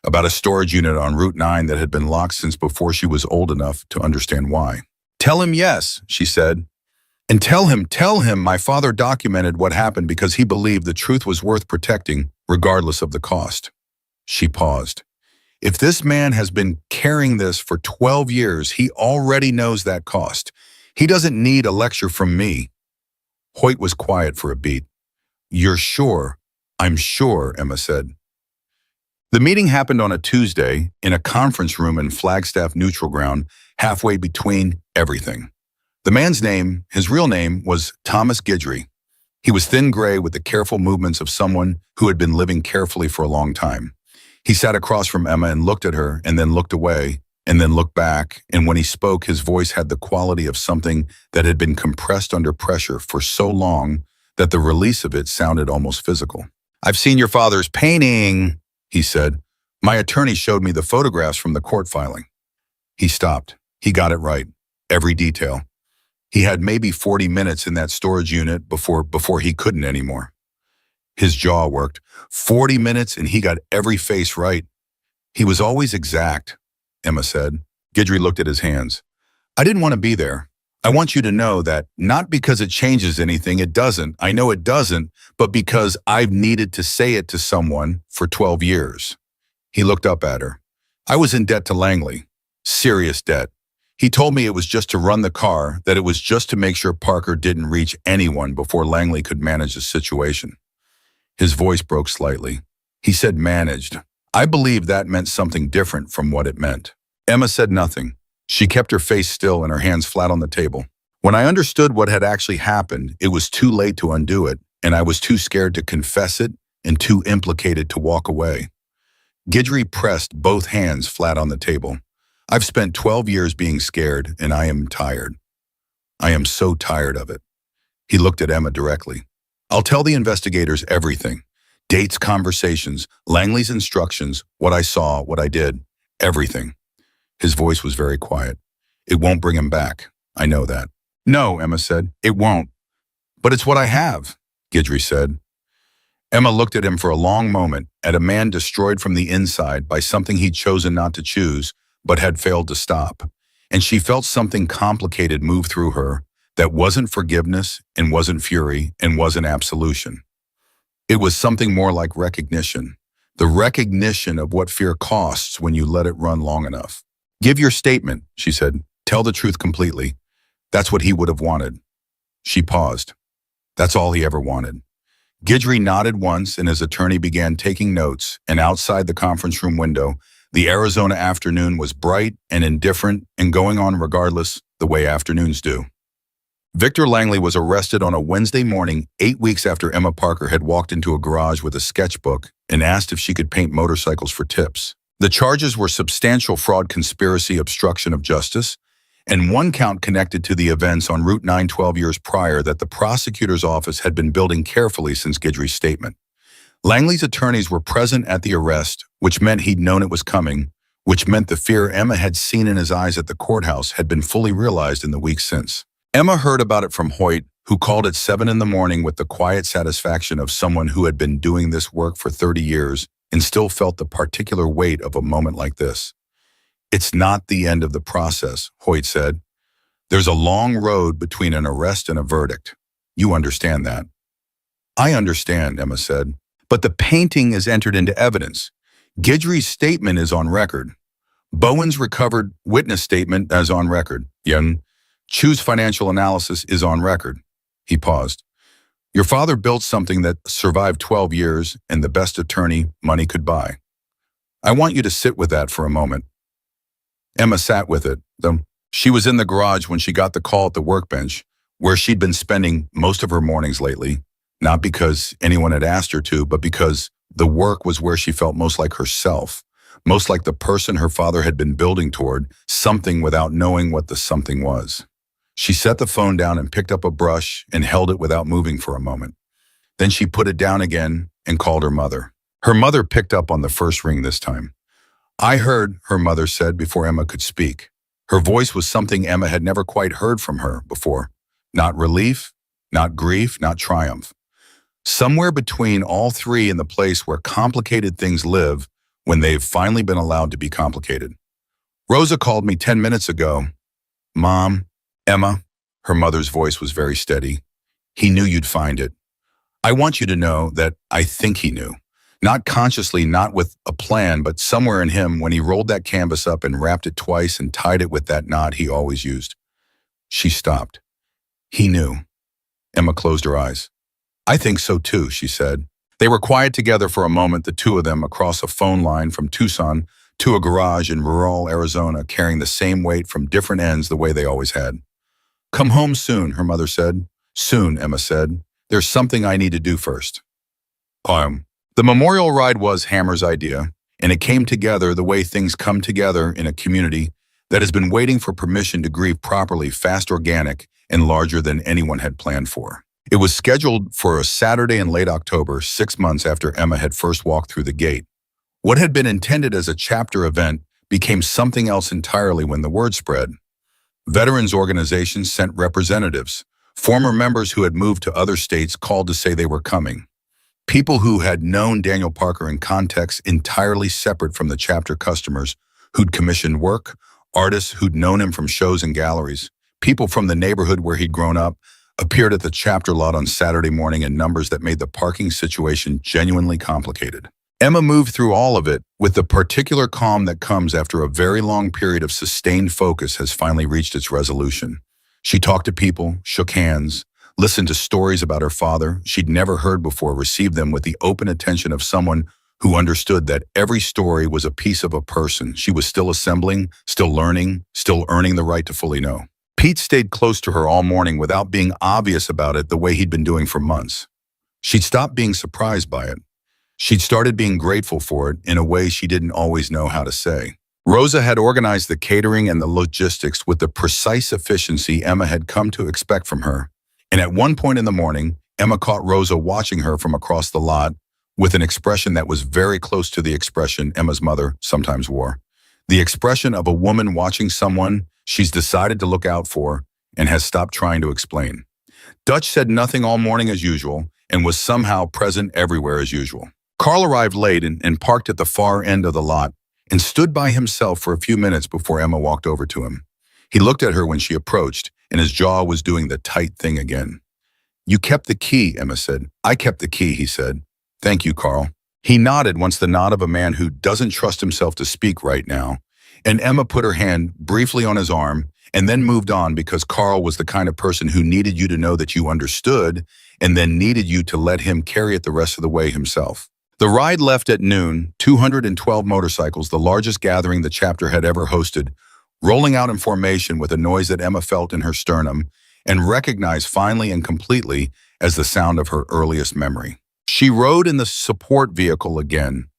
S1: about a storage unit on Route 9 that had been locked since before she was old enough to understand why. Tell him yes, she said. And tell him my father documented what happened because he believed the truth was worth protecting, regardless of the cost. She paused. If this man has been carrying this for 12 years, he already knows that cost. He doesn't need a lecture from me. Hoyt was quiet for a beat. You're sure? I'm sure, Emma said. The meeting happened on a Tuesday in a conference room in Flagstaff Neutral Ground, halfway between everything. The man's name, his real name, was Thomas Guidry. He was thin gray with the careful movements of someone who had been living carefully for a long time. He sat across from Emma and looked at her and then looked away and then looked back, and when he spoke, his voice had the quality of something that had been compressed under pressure for so long that the release of it sounded almost physical. I've seen your father's painting, he said. My attorney showed me the photographs from the court filing. He stopped. He got it right. Every detail. He had maybe 40 minutes in that storage unit before he couldn't anymore. His jaw worked. 40 minutes and he got every face right. He was always exact, Emma said. Guidry looked at his hands. I didn't want to be there. I want you to know that not because it changes anything, it doesn't. I know it doesn't, but because I've needed to say it to someone for 12 years. He looked up at her. I was in debt to Langley. Serious debt. He told me it was just to run the car, that it was just to make sure Parker didn't reach anyone before Langley could manage the situation. His voice broke slightly. He said managed. I believe that meant something different from what it meant. Emma said nothing. She kept her face still and her hands flat on the table. When I understood what had actually happened, it was too late to undo it, and I was too scared to confess it and too implicated to walk away. Guidry pressed both hands flat on the table. I've spent 12 years being scared, and I am tired. I am so tired of it. He looked at Emma directly. I'll tell the investigators everything. Dates, conversations, Langley's instructions, what I saw, what I did, everything. His voice was very quiet. It won't bring him back. I know that. No, Emma said. It won't. But it's what I have, Guidry said. Emma looked at him for a long moment, at a man destroyed from the inside by something he'd chosen not to choose, but had failed to stop. And she felt something complicated move through her that wasn't forgiveness and wasn't fury and wasn't absolution. It was something more like recognition, the recognition of what fear costs when you let it run long enough. Give your statement, she said. Tell the truth completely. That's what he would have wanted. She paused. That's all he ever wanted. Guidry nodded once and his attorney began taking notes, and outside the conference room window, the Arizona afternoon was bright and indifferent and going on regardless, the way afternoons do. Victor Langley was arrested on a Wednesday morning 8 weeks after Emma Parker had walked into a garage with a sketchbook and asked if she could paint motorcycles for tips. The charges were substantial fraud, conspiracy, obstruction of justice, and one count connected to the events on Route 9 12 years prior that the prosecutor's office had been building carefully since Guidry's statement. Langley's attorneys were present at the arrest, which meant he'd known it was coming, which meant the fear Emma had seen in his eyes at the courthouse had been fully realized in the weeks since. Emma heard about it from Hoyt, who called at 7 in the morning with the quiet satisfaction of someone who had been doing this work for 30 years and still felt the particular weight of a moment like this. It's not the end of the process, Hoyt said. There's a long road between an arrest and a verdict. You understand that. I understand, Emma said. But the painting is entered into evidence. Guidry's statement is on record. Bowen's recovered witness statement is on record. Yen, Chu's financial analysis is on record. He paused. Your father built something that survived 12 years and the best attorney money could buy. I want you to sit with that for a moment. Emma sat with it, though. She was in the garage when she got the call at the workbench, where she'd been spending most of her mornings lately, not because anyone had asked her to, but because the work was where she felt most like herself, most like the person her father had been building toward, something without knowing what the something was. She set the phone down and picked up a brush and held it without moving for a moment. Then she put it down again and called her mother. Her mother picked up on the first ring this time. I heard, her mother said before Emma could speak. Her voice was something Emma had never quite heard from her before. Not relief, not grief, not triumph. Somewhere between all three in the place where complicated things live when they've finally been allowed to be complicated. Rosa called me 10 minutes ago. Mom, Emma, her mother's voice was very steady. He knew you'd find it. I want you to know that I think he knew. Not consciously, not with a plan, but somewhere in him when he rolled that canvas up and wrapped it twice and tied it with that knot he always used. She stopped. He knew. Emma closed her eyes. I think so too, she said. They were quiet together for a moment, the two of them, across a phone line from Tucson to a garage in rural Arizona, carrying the same weight from different ends the way they always had. Come home soon, her mother said. Soon, Emma said. There's something I need to do first. The memorial ride was Hammer's idea, and it came together the way things come together in a community that has been waiting for permission to grieve properly, fast, organic, and larger than anyone had planned for. It was scheduled for a Saturday in late October, 6 months after Emma had first walked through the gate. What had been intended as a chapter event became something else entirely when the word spread. Veterans organizations sent representatives. Former members who had moved to other states called to say they were coming. People who had known Daniel Parker in contexts entirely separate from the chapter customers who'd commissioned work, artists who'd known him from shows and galleries, people from the neighborhood where he'd grown up, appeared at the chapter lot on Saturday morning in numbers that made the parking situation genuinely complicated. Emma moved through all of it with the particular calm that comes after a very long period of sustained focus has finally reached its resolution. She talked to people, shook hands, listened to stories about her father she'd never heard before, received them with the open attention of someone who understood that every story was a piece of a person she was still assembling, still learning, still earning the right to fully know. Pete stayed close to her all morning without being obvious about it the way he'd been doing for months. She'd stopped being surprised by it. She'd started being grateful for it in a way she didn't always know how to say. Rosa had organized the catering and the logistics with the precise efficiency Emma had come to expect from her. And at one point in the morning, Emma caught Rosa watching her from across the lot with an expression that was very close to the expression Emma's mother sometimes wore. The expression of a woman watching someone she's decided to look out for and has stopped trying to explain. Dutch said nothing all morning as usual and was somehow present everywhere as usual. Carl arrived late and parked at the far end of the lot and stood by himself for a few minutes before Emma walked over to him. He looked at her when she approached, and his jaw was doing the tight thing again. You kept the key, Emma said. I kept the key, he said. Thank you, Carl. He nodded once the nod of a man who doesn't trust himself to speak right now, and Emma put her hand briefly on his arm and then moved on because Carl was the kind of person who needed you to know that you understood and then needed you to let him carry it the rest of the way himself. The ride left at noon, 212 motorcycles, the largest gathering the chapter had ever hosted, rolling out in formation with a noise that Emma felt in her sternum and recognized finally and completely as the sound of her earliest memory. She rode in the support vehicle again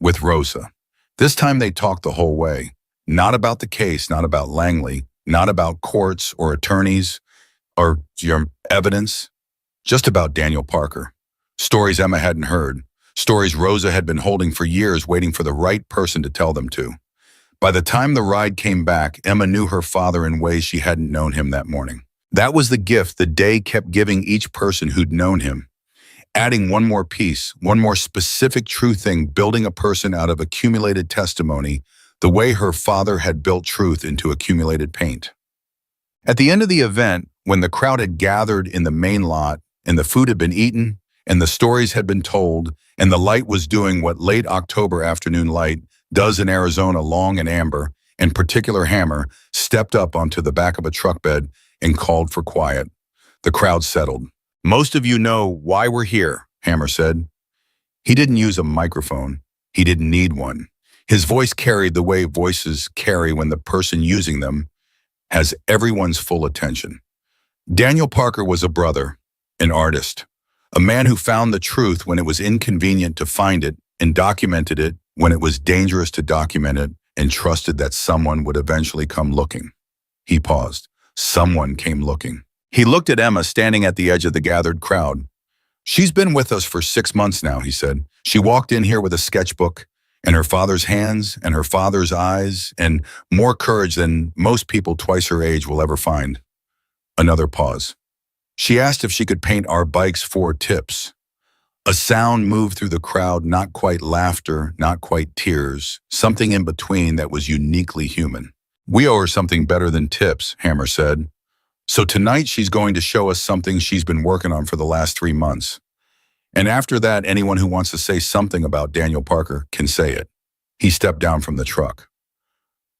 S1: with Rosa. This time they talked the whole way. Not about the case, not about Langley, not about courts or attorneys or evidence, just about Daniel Parker. Stories Emma hadn't heard. Stories Rosa had been holding for years, waiting for the right person to tell them to. By the time the ride came back, Emma knew her father in ways she hadn't known him that morning. That was the gift the day kept giving each person who'd known him. adding one more piece, one more specific true thing, building a person out of accumulated testimony, the way her father had built truth into accumulated paint. At the end of the event, when the crowd had gathered in the main lot and the food had been eaten and the stories had been told and the light was doing what late October afternoon light does in Arizona, long and amber, and particular Hammer stepped up onto the back of a truck bed and called for quiet. The crowd settled. "Most of you know why we're here," Hammer said. He didn't use a microphone. He didn't need one. His voice carried the way voices carry when the person using them has everyone's full attention. Daniel Parker was a brother, an artist, a man who found the truth when it was inconvenient to find it and documented it when it was dangerous to document it and trusted that someone would eventually come looking. He paused. Someone came looking. He looked at Emma standing at the edge of the gathered crowd. "She's been with us for 6 months now," he said. "She walked in here with a sketchbook and her father's hands and her father's eyes and more courage than most people twice her age will ever find." Another pause. "She asked if she could paint our bikes 4 tips." A sound moved through the crowd, not quite laughter, not quite tears, something in between that was uniquely human. "We owe her something better than tips," Hammer said. "So tonight she's going to show us something she's been working on for the last 3 months. And after that, anyone who wants to say something about Daniel Parker can say it." He stepped down from the truck.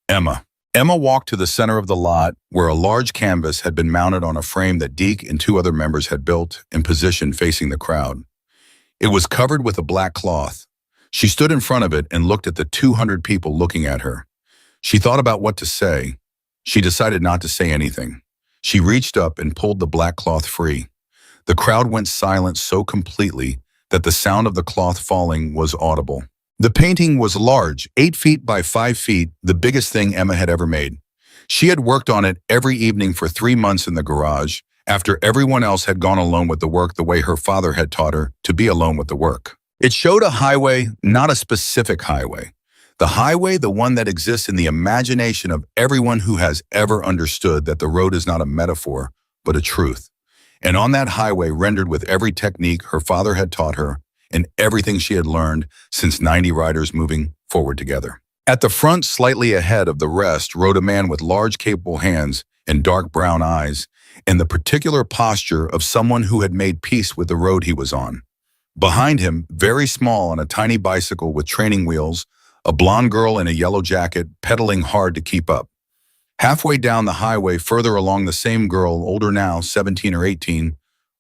S1: Emma. Emma walked to the center of the lot where a large canvas had been mounted on a frame that Deke and 2 other members had built and positioned facing the crowd. It was covered with a black cloth. She stood in front of it and looked at the 200 people looking at her. She thought about what to say. She decided not to say anything. She reached up and pulled the black cloth free. The crowd went silent so completely that the sound of the cloth falling was audible. The painting was large, 8 feet by 5 feet, the biggest thing Emma had ever made. She had worked on it every evening for 3 months in the garage, after everyone else had gone alone with the work the way her father had taught her to be alone with the work. It showed a highway, not a specific highway. The highway, the one that exists in the imagination of everyone who has ever understood that the road is not a metaphor, but a truth. And on that highway, rendered with every technique her father had taught her and everything she had learned since 90 riders moving forward together. At the front, slightly ahead of the rest, rode a man with large, capable hands and dark brown eyes, and the particular posture of someone who had made peace with the road he was on. Behind him, very small on a tiny bicycle with training wheels, a blonde girl in a yellow jacket pedaling hard to keep up. Halfway down the highway, further along, the same girl, older now, 17 or 18,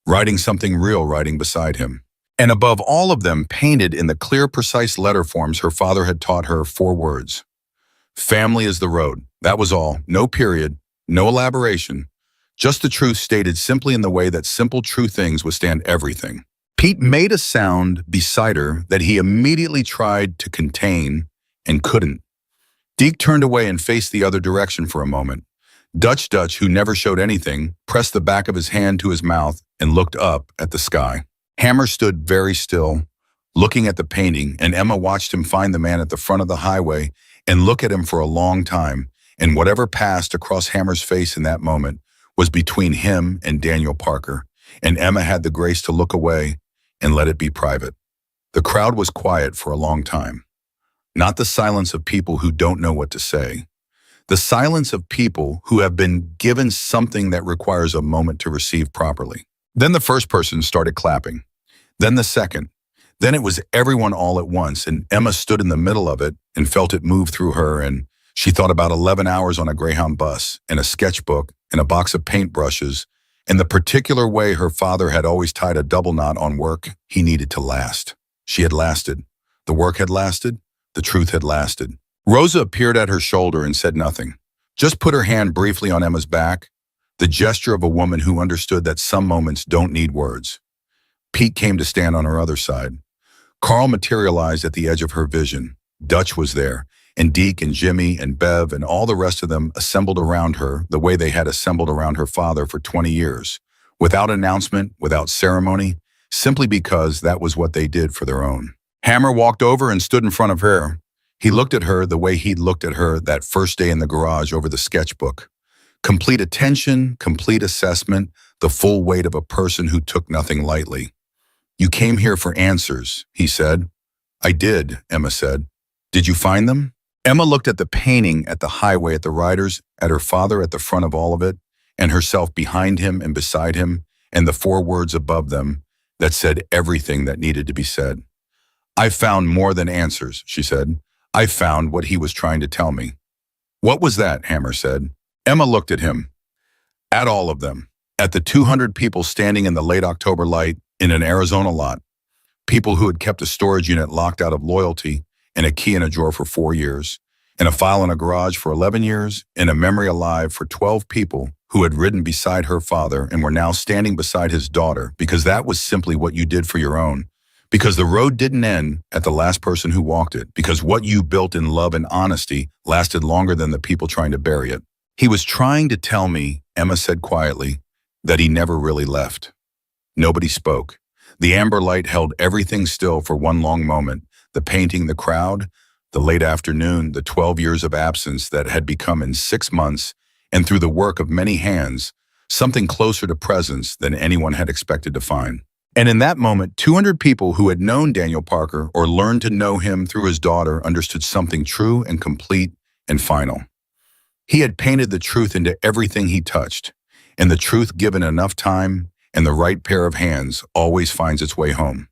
S1: riding something real riding beside him. And above all of them, painted in the clear, precise letter forms her father had taught her, 4 words. Family is the road. That was all. No period, no elaboration. Just the truth stated simply in the way that simple, true things withstand everything. Pete made a sound beside her that he immediately tried to contain and couldn't. Deke turned away and faced the other direction for a moment. Dutch, who never showed anything, pressed the back of his hand to his mouth and looked up at the sky. Hammer stood very still, looking at the painting, and Emma watched him find the man at the front of the highway and look at him for a long time, and whatever passed across Hammer's face in that moment was between him and Daniel Parker, and Emma had the grace to look away and let it be private. The crowd was quiet for a long time. Not the silence of people who don't know what to say. The silence of people who have been given something that requires a moment to receive properly. Then the first person started clapping. Then the second. Then it was everyone all at once, and Emma stood in the middle of it and felt it move through her, and she thought about 11 hours on a Greyhound bus and a sketchbook and a box of paintbrushes and the particular way her father had always tied a double knot on work he needed to last. She had lasted. The work had lasted. The truth had lasted. Rosa appeared at her shoulder and said nothing. Just put her hand briefly on Emma's back, the gesture of a woman who understood that some moments don't need words. Pete came to stand on her other side. Carl materialized at the edge of her vision. Dutch was there, and Deke and Jimmy and Bev and all the rest of them assembled around her the way they had assembled around her father for 20 years, without announcement, without ceremony, simply because that was what they did for their own. Hammer walked over and stood in front of her. He looked at her the way he'd looked at her that first day in the garage over the sketchbook. Complete attention, complete assessment, the full weight of a person who took nothing lightly. You came here for answers, he said. I did, Emma said. Did you find them? Emma looked at the painting at the highway, at the riders, at her father at the front of all of it, and herself behind him and beside him, and the four words above them that said everything that needed to be said. I found more than answers, she said. I found what he was trying to tell me. What was that? Hammer said. Emma looked at him. At all of them. At the 200 people standing in the late October light in an Arizona lot. People who had kept a storage unit locked out of loyalty and a key in a drawer for 4 years, and a file in a garage for 11 years, and a memory alive for 12 people who had ridden beside her father and were now standing beside his daughter, because that was simply what you did for your own. Because the road didn't end at the last person who walked it, because what you built in love and honesty lasted longer than the people trying to bury it. He was trying to tell me, Emma said quietly, that he never really left. Nobody spoke. The amber light held everything still for one long moment, the painting, the crowd, the late afternoon, the 12 years of absence that had become in 6 months, and through the work of many hands, something closer to presence than anyone had expected to find. And in that moment, 200 people who had known Daniel Parker or learned to know him through his daughter understood something true and complete and final. He had painted the truth into everything he touched, and the truth given enough time and the right pair of hands always finds its way home.